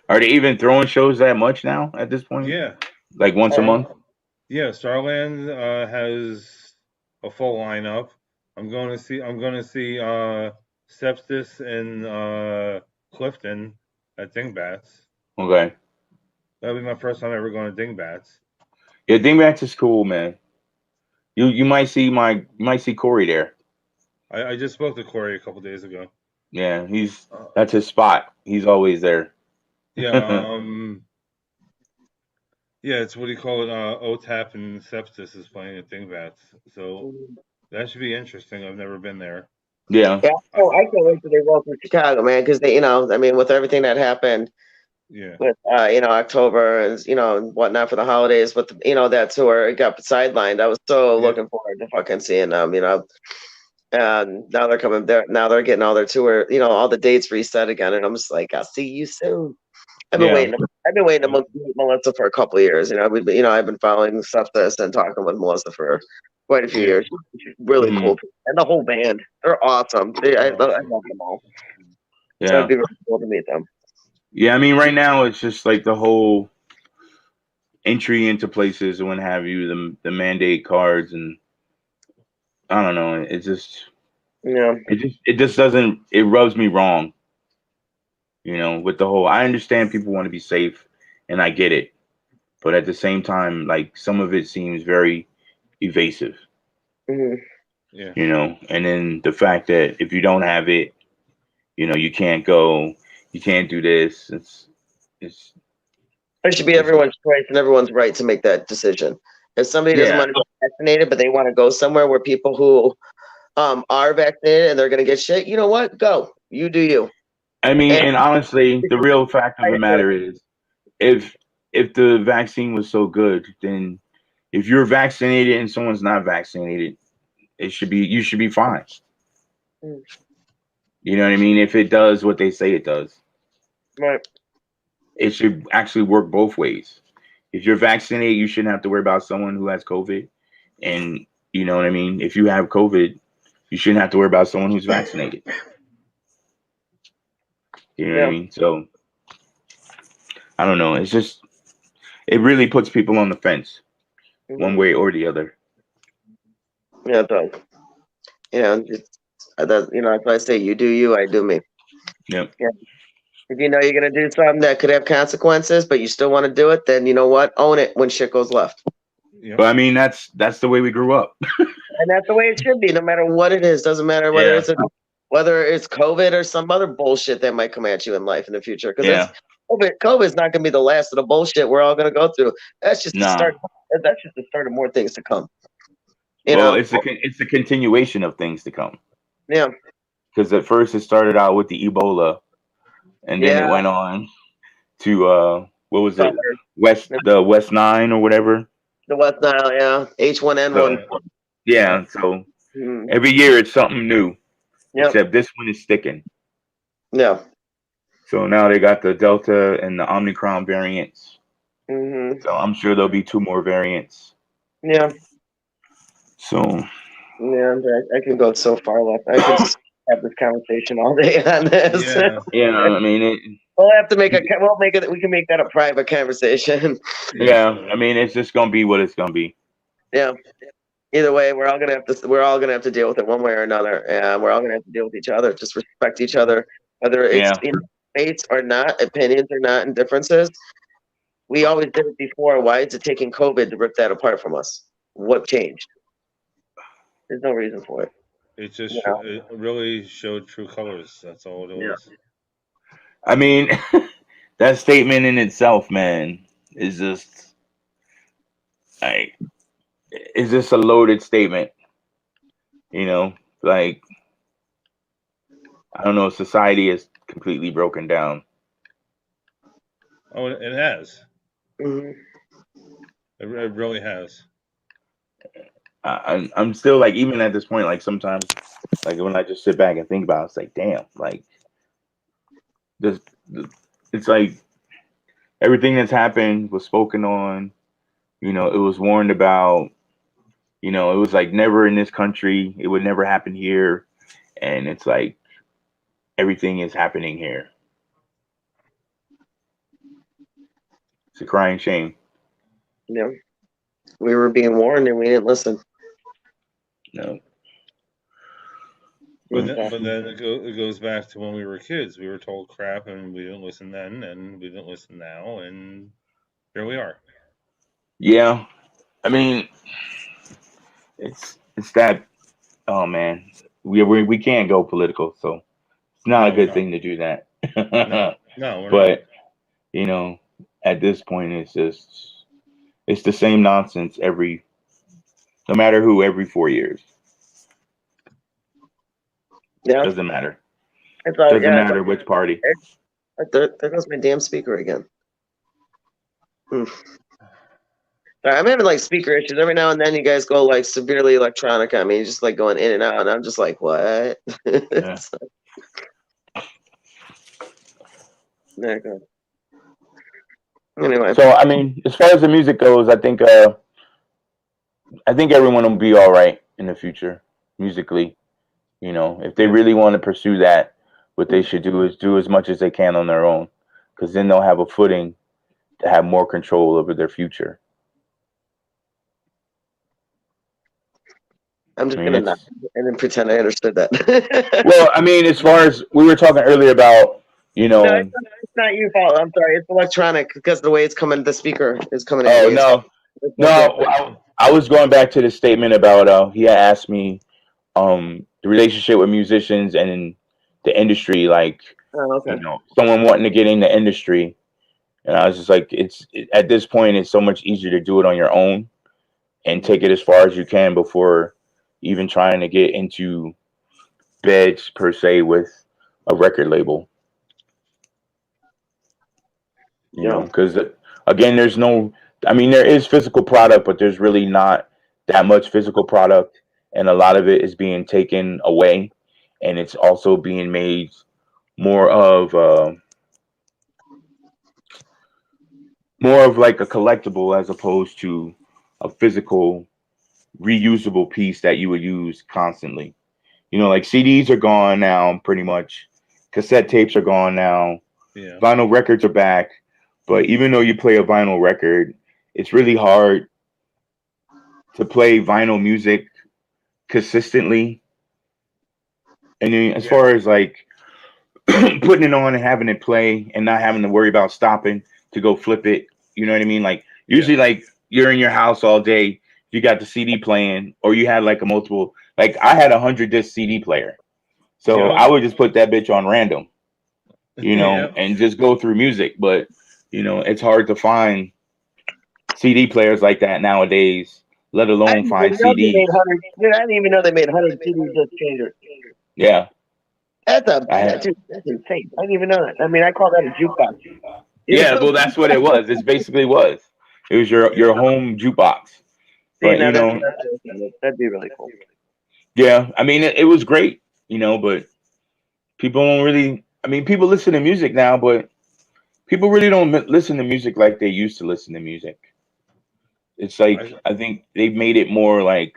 Are they even throwing shows that much now at this point? Yeah. Like once a month? Yeah, Starland has a full lineup. I'm going to see Sepsis in Clifton at Dingbats. Okay. That'll be my first time ever going to Dingbats. Yeah, Dingbats is cool, man. You might see Corey there. I just spoke to Corey a couple days ago. Yeah, that's his spot. He's always there. Yeah, yeah, it's what do you call it? OTAP and Sepsis is playing at Dingbats, so that should be interesting. I've never been there. Yeah. yeah, I can't wait till they roll through Chicago, man, because they, you know, I mean, with everything that happened Yeah. with, you know, October and, you know, and whatnot for the holidays, but, you know, that tour, it got sidelined. I was so Yeah. looking forward to fucking seeing them, you know. And now they're coming there. Now they're getting all their tour, you know, all the dates reset again. And I'm just like, I'll see you soon. I've been Yeah. waiting. I've been waiting to meet Melissa for a couple of years. You know, I've been following stuff this and talking with Melissa for quite a few Yeah. years. She's really Mhm. cool, and the whole band, they're awesome. I love them all. So Yeah. it'd be really cool to meet them. Yeah, I mean, right now it's just like the whole entry into places and what have you, the mandate cards, and I don't know. Yeah, It just doesn't. It rubs me wrong. You know, with the whole. I understand people want to be safe, and I get it, but at the same time, like some of it seems very evasive. hmm Yeah. You know, and then the fact that if you don't have it, you know, you can't go, you can't do this. It's it should be it's everyone's choice and everyone's right to make that decision. If somebody doesn't yeah. want to get vaccinated, but they want to go somewhere where people who are vaccinated and they're going to get shit, you know what? Go. You do you. I mean, And and honestly, the real fact of the matter is, if if the vaccine was so good, then if you're vaccinated and someone's not vaccinated, you should be fine. Mm. You know what I mean? If it does what they say it does, Right. it should actually work both ways. If you're vaccinated, you shouldn't have to worry about someone who has COVID, and you know what I mean. If you have COVID, you shouldn't have to worry about someone who's vaccinated. You know what I Yeah. mean? So I don't know. It's just it really puts people on the fence one Mhm. way or the other. Yeah, it does. You know, that's why I say you do you, I do me. Yep. Yeah. If you know you're gonna do something that could have consequences, but you still want to do it, then you know what? Own it when shit goes left. Yep. But I mean, that's the way we grew up. And that's the way it should be, no matter what it is. Doesn't matter Yeah. whether it's COVID or some other bullshit that might come at you in life in the future. Because Yeah. COVID is not gonna be the last of the bullshit we're all gonna go through. That's just the Nah. start. That's just the start of more things to come. You Well, know? it's a continuation of things to come. Yeah. Because at first it started out with the Ebola, and then it Yeah. went on to what was it? Summer. The West Nine or whatever. The West Nile, yeah. H1N1. So yeah, so Mhm. every year it's something new, Yep. except this one is sticking. Yeah. So now they got the Delta and the Omicron variants. hmm So I'm sure there'll be two more variants. Yeah. So Yeah. I can go so far left. I could just have this conversation all day on this. Yeah. yeah, I mean We'll have to make we can make that a private conversation. yeah, I mean it's just gonna be what it's gonna be. Yeah. Either way, we're all gonna have to deal with it one way or another, and we're all gonna have to deal with each other. Just respect each other, whether it's Yeah. faiths or not, opinions or not, and differences. We always did it before. Why is it taking COVID to rip that apart from us? What changed? There's no reason for it. It just You know? it really showed true colors. That's all it Yeah. was. I mean that statement in itself, man, is just like is just a loaded statement. You know, like I don't know, society is completely broken down. Oh, it has. Mhm. It really has. I'm still like, even at this point, like sometimes, like when I just sit back and think about it, it's like, damn, like this, it's like everything that's happened was spoken on. It was warned about. It was like never in this country. It would never happen here, and it's like everything is happening here. It's a crying shame. Yeah, we were being warned and we didn't listen. No. But Mm. then, it goes back to when we were kids. We were told crap, and we didn't listen then, and we didn't listen now, and here we are. Yeah, I mean, it's that. Oh man, we can't go political, so it's not a No, we're good not. thing to do that. No, we're not. But you know, at this point, it's the same nonsense no matter who, every 4 years. Yeah, Doesn't matter. I thought. Doesn't Yeah, matter which party. there goes my damn speaker again. Hmm. I'm having like speaker issues every now and then. You guys go like severely electronic on me, just like going in and out, and I'm just like, what? Yeah. There you go. Anyway, So I mean, as far as the music goes, I think everyone will be all right in the future musically. If they really want to pursue that, what they should do is do as much as they can on their own, because then they'll have a footing to have more control over their future. I'm I just mean, gonna nod and then pretend I understood that. well, I mean, as far as we were talking earlier about, No, it's not your fault. I'm sorry. It's electronic because the way it's coming, the speaker is coming at oh me. It's no, my damn thing. I was going back to the statement about he had asked me the relationship with musicians and in the industry, like Oh, okay. someone wanting to get in the industry, and I was just like, at this point, it's so much easier to do it on your own and take it as far as you can before even trying to get into beds per se with a record label. Yeah. Because again, there's no, I mean, there is physical product, but there's really not that much physical product, and a lot of it is being taken away, and it's also being made more of like a collectible as opposed to a physical reusable piece that you would use constantly. Like CDs are gone now, pretty much. Cassette tapes are gone now. Yeah. Vinyl records are back. But even though you play a vinyl record, it's really hard to play vinyl music consistently. And then as far as like putting it on and having it play and not having to worry about stopping to go flip it, you know what I mean? Like usually, like you're in your house all day, you got the CD playing, or you had like a multiple. Like I had 100 disc CD player, so Yep. I would just put that bitch on random, Yep. and just go through music. But it's hard to find CD players like that nowadays, let I alone didn't find even know they CDs. made 100. Dude, I didn't even know they made 100 CD disc changers. Yeah, I That's had. insane. I didn't even know that. I mean, I call that a jukebox. You Yeah, know? well, that's what it was. It basically was. It was your home jukebox. See, But now that's really cool. That'd be really cool. yeah, I mean, it was great, but people don't really. I mean, people listen to music now, but people really don't listen to music like they used to listen to music. It's like I think they've made it more like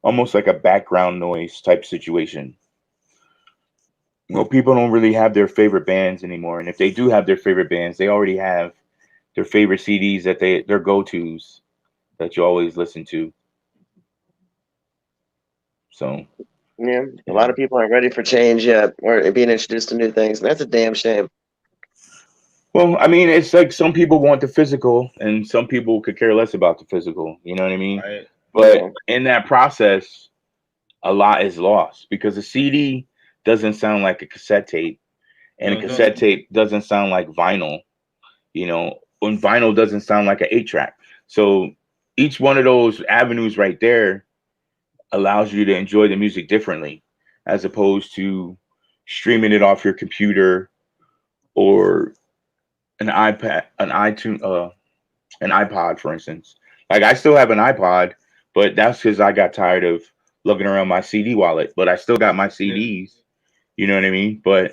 almost like a background noise type situation. Well, people don't really have their favorite bands anymore, and if they do have their favorite bands, they already have their favorite CDs that their go tos that you always listen to. So Yeah, a lot of people aren't ready for change yet or being introduced to new things. And that's a damn shame. well, I mean, it's like some people want the physical, and some people could care less about the physical. You know what I mean? But in that process, a lot is lost because a CD doesn't sound like a cassette tape, and No, a it cassette doesn't. tape doesn't sound like vinyl. And vinyl doesn't sound like an 8 track. So each one of those avenues right there allows you to enjoy the music differently, as opposed to streaming it off your computer or an iPad, an iTunes. an iPod, for instance. Like I still have an iPod, but that's because I got tired of looking around my CD wallet. But I still got my Yeah. CDs. You know what I mean? But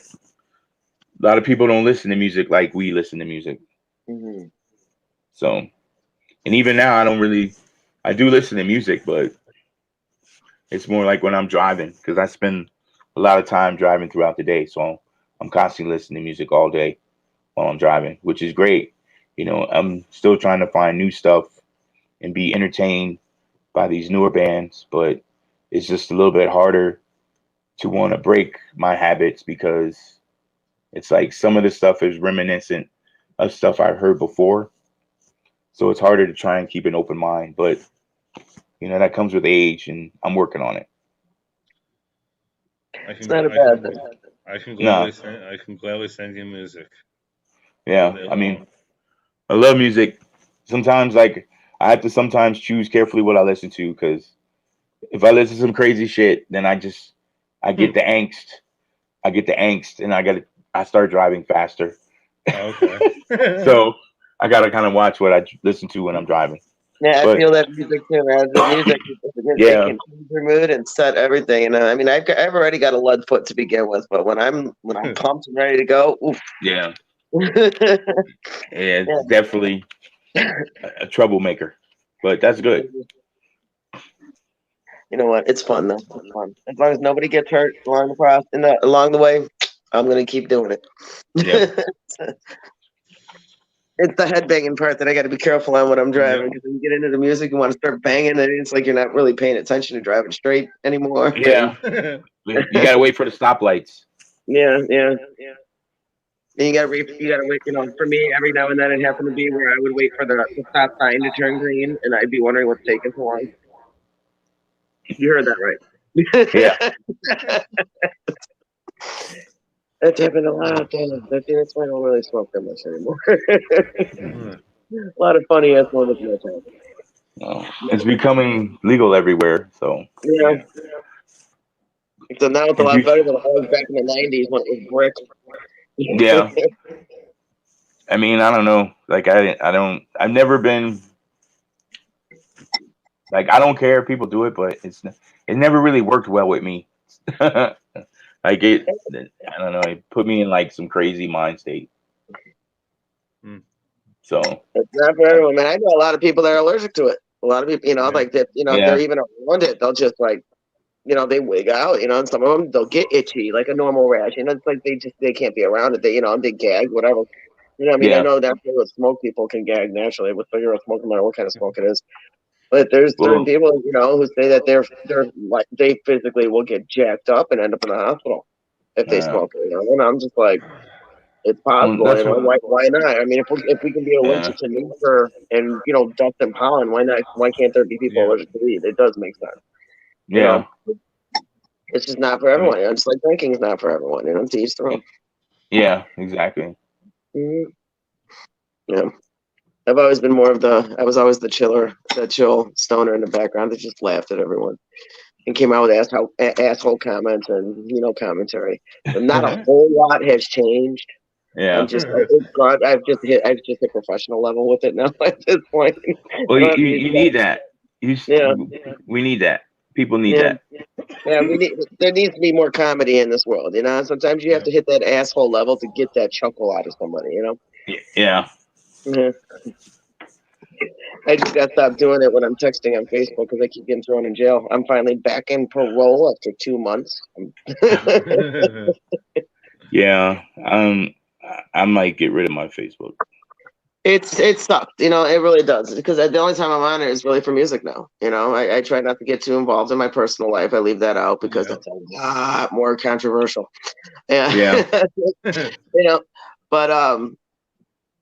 a lot of people don't listen to music like we listen to music. Mm-hmm. So, and even now, I don't really. I do listen to music, but it's more like when I'm driving because I spend a lot of time driving throughout the day. So I'm constantly listening to music all day while I'm driving, which is great. You know, I'm still trying to find new stuff and be entertained by these newer bands, but it's just a little bit harder to want to break my habits because it's like some of the stuff is reminiscent of stuff I've heard before. So it's harder to try and keep an open mind, but you know, that comes with age and I'm working on it. I It's can not a I can bad thing. No, I can gladly send you music all yeah. day I mean, long. I love music. Sometimes, like, I have to sometimes choose carefully what I listen to because if I listen to some crazy shit, then I get the angst. I get the angst, and I start driving faster. Oh, okay. So I gotta kind of watch what I listen to when I'm driving. Yeah, I But feel that music too, man. The music, it yeah, can change your mood and set everything. And I mean, I've already got a lead foot to begin with, but when I'm pumped and ready to go, oof. yeah, Yeah. yeah, it's definitely a troublemaker, but that's good. You know what? It's fun though. It's fun as long as nobody gets hurt along the way. I'm gonna keep doing it. Yep, It's the headbanging part that I got to be careful on when I'm Yep. driving because when you get into the music, you want to start banging, and it's like you're not really paying attention to driving straight anymore. yeah. You gotta wait for the stoplights. Yeah, yeah. And you gotta wait. You know, for me, every now and then it happened to be where I would wait for the stop sign to turn green, and I'd be wondering what's taking so long. You heard that Yeah, right. That's happened a lot. That's why I don't really smoke that much anymore. A lot of funny ass moments in that time. it's becoming legal everywhere. So Yeah. Yeah. So now it's a if lot you, better than it was back in the '90s when it was brick. yeah, I mean, I don't know. Like I've never been like, I don't care if people do it, but it never really worked well with me. Like I don't know. It put me in like some crazy mind state. Hmm. So It's not for everyone, man. I know a lot of people that are allergic to it. A lot of people, Yeah. like that, if they're yeah, even around it, they'll just like, they wig out, and some of them they'll get itchy like a normal rash. It's like they can't be around it. They gag, whatever. I mean, I yeah. know naturally with smoke people can gag naturally with cigarette smoke, no matter what kind of smoke it is. But there's certain Well, people, who say that they're like they physically will get jacked up and end up in the hospital if they uh, smoke it. And I'm just like, it's possible, that's what. why not? I mean, if we can be Yeah, allergic to nature and dust and pollen, why not? Why can't there be people Yeah. allergic to weed? It does make sense. You yeah. know, it's just not for I mean, everyone. It's like drinking is not for everyone. To each their own. yeah, exactly. Mhm. Yeah, I've always been more of I was always the chill stoner in the background that just laughed at everyone and came out with asshole comments and commentary. But not a whole lot has changed. I'm Yeah. just I've just hit professional level with it now at this point. Well, I don't have to be you need that. yeah, We need that. People need yeah, that. yeah. There needs to be more comedy in this world. Sometimes you have Yeah. to hit that asshole level to get that chuckle out of somebody. Yeah. Mhm. I just got to stop doing it when I'm texting on Facebook because I keep getting thrown in jail. I'm finally back in parole after 2 months. Yeah. I might get rid of my Facebook. It sucks, it really does because the only time I'm on it is really for music now. I try not to get too involved in my personal life. I leave that out because Yeah. that's a lot more controversial. Yeah, Yeah. but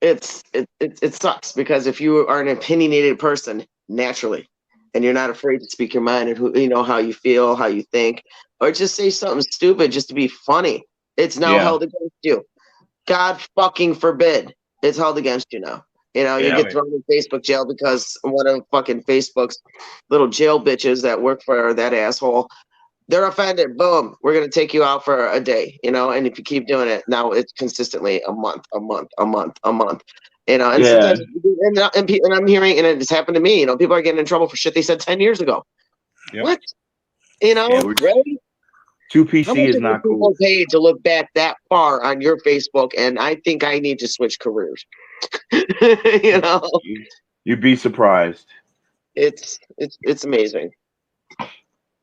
it sucks because if you are an opinionated person naturally, and you're not afraid to speak your mind and how you feel, how you think, or just say something stupid just to be funny, it's now Yeah. held against you. God fucking forbid it's held against you now. You Yeah. get thrown in Facebook jail because one of fucking Facebook's little jail bitches that work for that asshole, they're offended. Boom, we're gonna take you out for a day. And if you keep doing it, now it's consistently a month, a month, a month, a month. You know, and Yeah. sometimes, and I'm hearing, and it's happened to me. You know, people are getting in trouble for shit they said 10 years ago. Yep. What? You know, Yeah, really? How 2PC much is are not people cool. paid to look back that far on your Facebook? And I think I need to switch careers. You know, You'd be surprised. it's amazing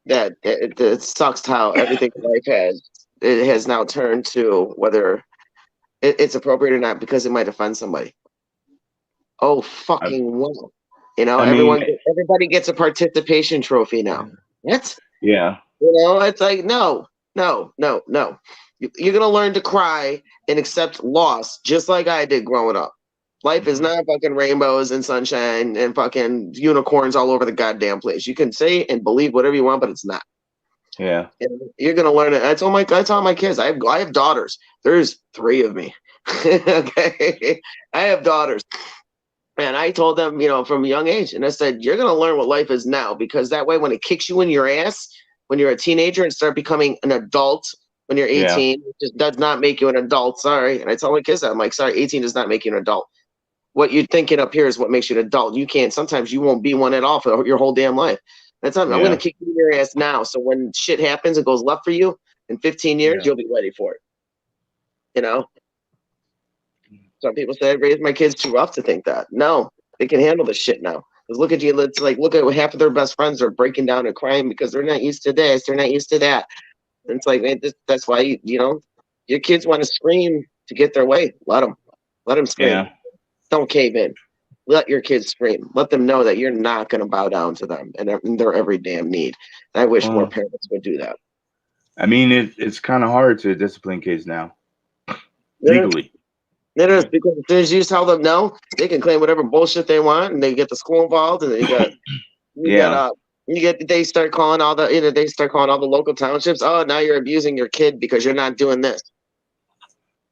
that it sucks how everything in life has now turned to whether it's appropriate or not because it might offend somebody. Oh, I, fucking well. You know, I mean, everybody gets a participation trophy now. What? yeah, You know, it's like, no. You're going to learn to cry and accept loss just like I did growing up. Life is not fucking rainbows and sunshine and fucking unicorns all over the goddamn place. You can say and believe whatever you want, but it's not. yeah, And you're going to learn it. I tell my kids, I have daughters. There's 3 of me. Okay. I have daughters. And I told them, you know, from a young age, and I said, you're going to learn what life is now, because that way, when it kicks you in your ass, when you're a teenager and start becoming an adult, when you're 18, it just does not make you an adult. Sorry. And I tell my kids that, I'm like, sorry, 18 does not make you an adult. What you're thinking up here is what makes you an adult. You can't, sometimes you won't be one at all for your whole damn life. That's not, I'm going to kick you in your ass now. So when shit happens, it goes left for you in 15 years, you'll be ready for it. You know? Some people say I raised my kids too rough to think that. No, they can handle the shit now. Because look at you, it's like, look at what half of their best friends are breaking down and crying because they're not used to this, they're not used to that. And it's like, man, that's why, you know, your kids want to scream to get their way. Let them scream. yeah. Don't cave in. Let your kids scream. Let them know that you're not going to bow down to them and their every damn need. And I wish more parents would do that. I mean, it's kind of hard to discipline kids now legally. It is, because as soon as you tell them no, they can claim whatever bullshit they want, and they get the school involved, and they start calling all the local townships. Oh, now you're abusing your kid because you're not doing this.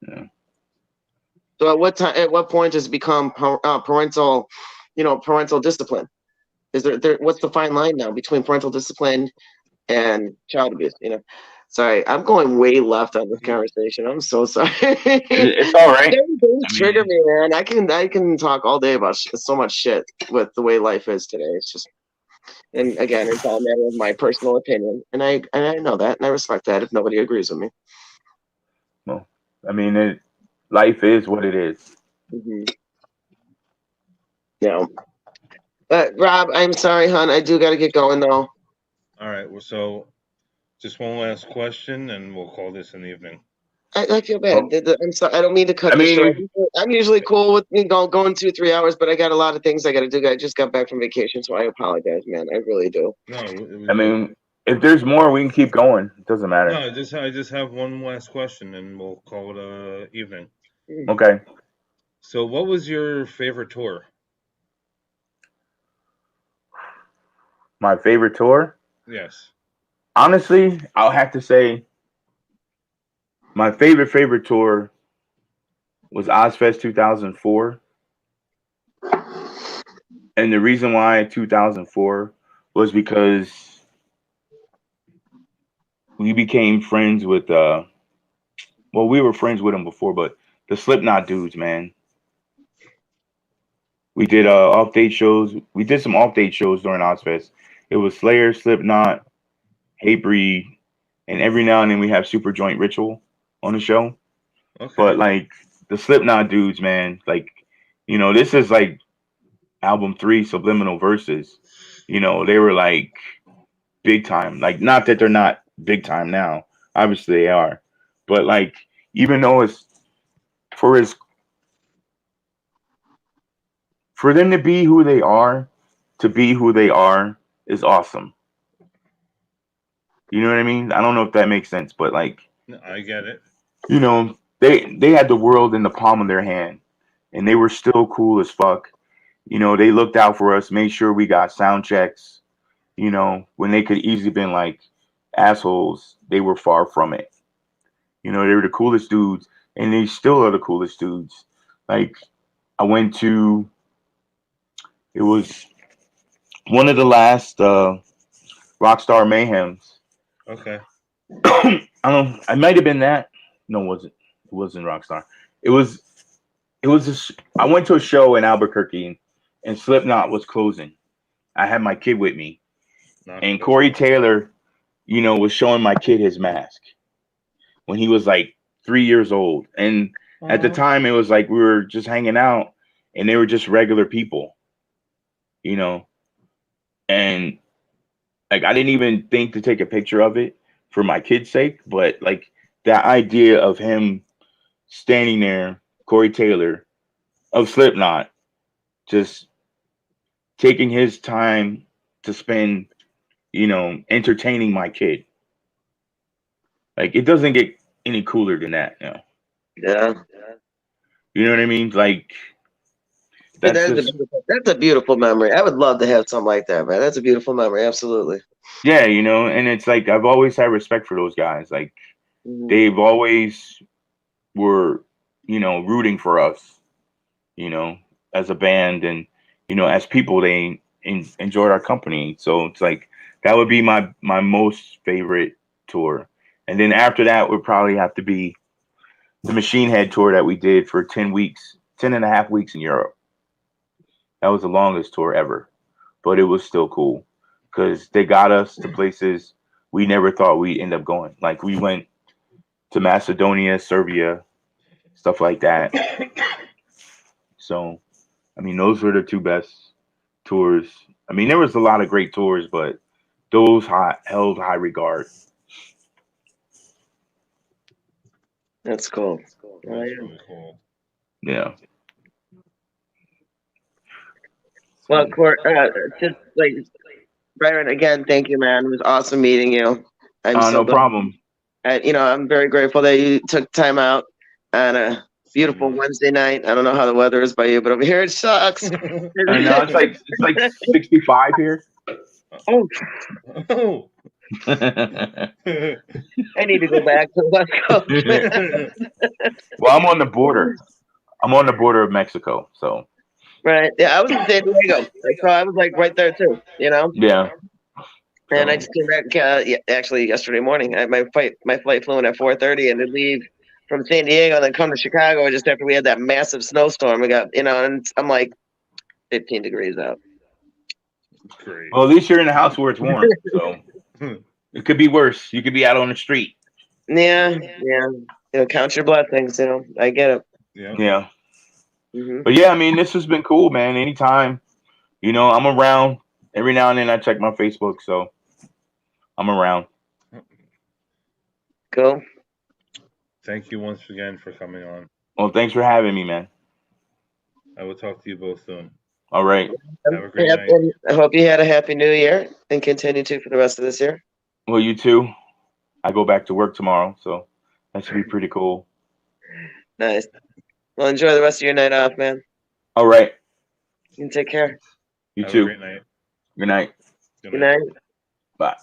Yeah. So at what point does it become parental discipline? Is there what's the fine line now between parental discipline and child abuse? You know. Sorry, I'm going way left on this conversation. I'm so sorry. It's all right. Things trigger me, man. I can talk all day about so much shit with the way life is today. It's just, and again, it's all a matter of my personal opinion, and I know that, and I respect that if nobody agrees with me. Well, I mean, life is what it is. Mm-hmm. Yeah. But Rob, I'm sorry, hon. I do got to get going though. All right. Well, so just one last question, and we'll call this an evening. I feel bad. I'm sorry. I don't mean to cut you short. I'm usually cool with going 2-3 hours, but I got a lot of things I got to do. I just got back from vacation, so I apologize, man. I really do. No, I mean, if there's more, we can keep going. It doesn't matter. No, I just have one last question, and we'll call it a evening. Okay. So, what was your favorite tour? My favorite tour? Yes. Honestly, I'll have to say my favorite tour was Ozfest 2004. And the reason why 2004 was because we became friends with we were friends with them before, but the Slipknot dudes, man. We did off-date shows. We did some off-date shows during Ozfest. It was Slayer, Slipknot, Hatebreed, and every now and then we have Super Joint Ritual on the show. Okay. But like the Slipknot dudes, man, like, you know, this is like album 3, Subliminal Verses. You know, they were like big time. Like, not that they're not big time now. Obviously they are. But like, even though it's for them to be who they are, is awesome. You know what I mean? I don't know if that makes sense, but like, I get it. You know, they had the world in the palm of their hand, and they were still cool as fuck. You know, they looked out for us, made sure we got sound checks. You know, when they could easily been like assholes, they were far from it. You know, they were the coolest dudes, and they still are the coolest dudes. Like, I went to, it was one of the last Rockstar Mayhems. Okay. I might have been that. No, it wasn't. It wasn't Rockstar. It was it was this, I went to a show in Albuquerque and Slipknot was closing. I had my kid with me, and Corey Taylor, was showing my kid his mask when he was like 3 years old. And at the time, it was like we were just hanging out, and they were just regular people, and like I didn't even think to take a picture of it for my kid's sake, but like that idea of him standing there, Corey Taylor of Slipknot, just taking his time to spend, entertaining my kid. Like it doesn't get any cooler than that, Yeah. You know what I mean? Like that's a beautiful memory. I would love to have something like that, man. That's a beautiful memory. Absolutely. yeah, and it's like I've always had respect for those guys. Like they've always were, rooting for us, as a band, and as people, they enjoyed our company. So it's like that would be my most favorite tour. And then after that would probably have to be the Machine Head tour that we did for 10 weeks, 10 and a half weeks in Europe. That was the longest tour ever, but it was still cool because they got us to places we never thought we'd end up going. Like we went to Macedonia, Serbia, stuff like that. So, I mean, those were the two best tours. I mean, there was a lot of great tours, but those held high regard. That's cool. That's really cool. Yeah. Well, Court, just like Byron, again, thank you, man. It was awesome meeting you. No problem. I'm very grateful that you took time out on a beautiful Wednesday night. I don't know how the weather is by you, but over here it sucks. I know it's like 65 here. Oh. I need to go back to the West Coast. Well, I'm on the border. I'm on the border of Mexico, so. Right. Yeah, I was in San Diego, so I was like right there too. Yeah. And I just came back. Actually, yesterday morning. My flight flew in at 4:30, and to leave from San Diego and then come to Chicago just after we had that massive snowstorm. We got, and I'm like 15 degrees out. Great. Well, at least you're in the house where it's warm, so it could be worse. You could be out on the street. Yeah. Count your blessings. I get it. Yeah. Mm-hmm. But yeah, I mean, this has been cool, man. Anytime, I'm around. Every now and then I check my Facebook, so I'm around. Cool. Thank you once again for coming on. Well, thanks for having me, man. I will talk to you both soon. All right. Have a great night. I hope you had a happy new year and continue to for the rest of this year. Well, you too. I go back to work tomorrow, so that should be pretty cool. Nice. Well, enjoy the rest of your night off, man. All right. You take care. You Have too. a great night. Good night. Good night. Bye.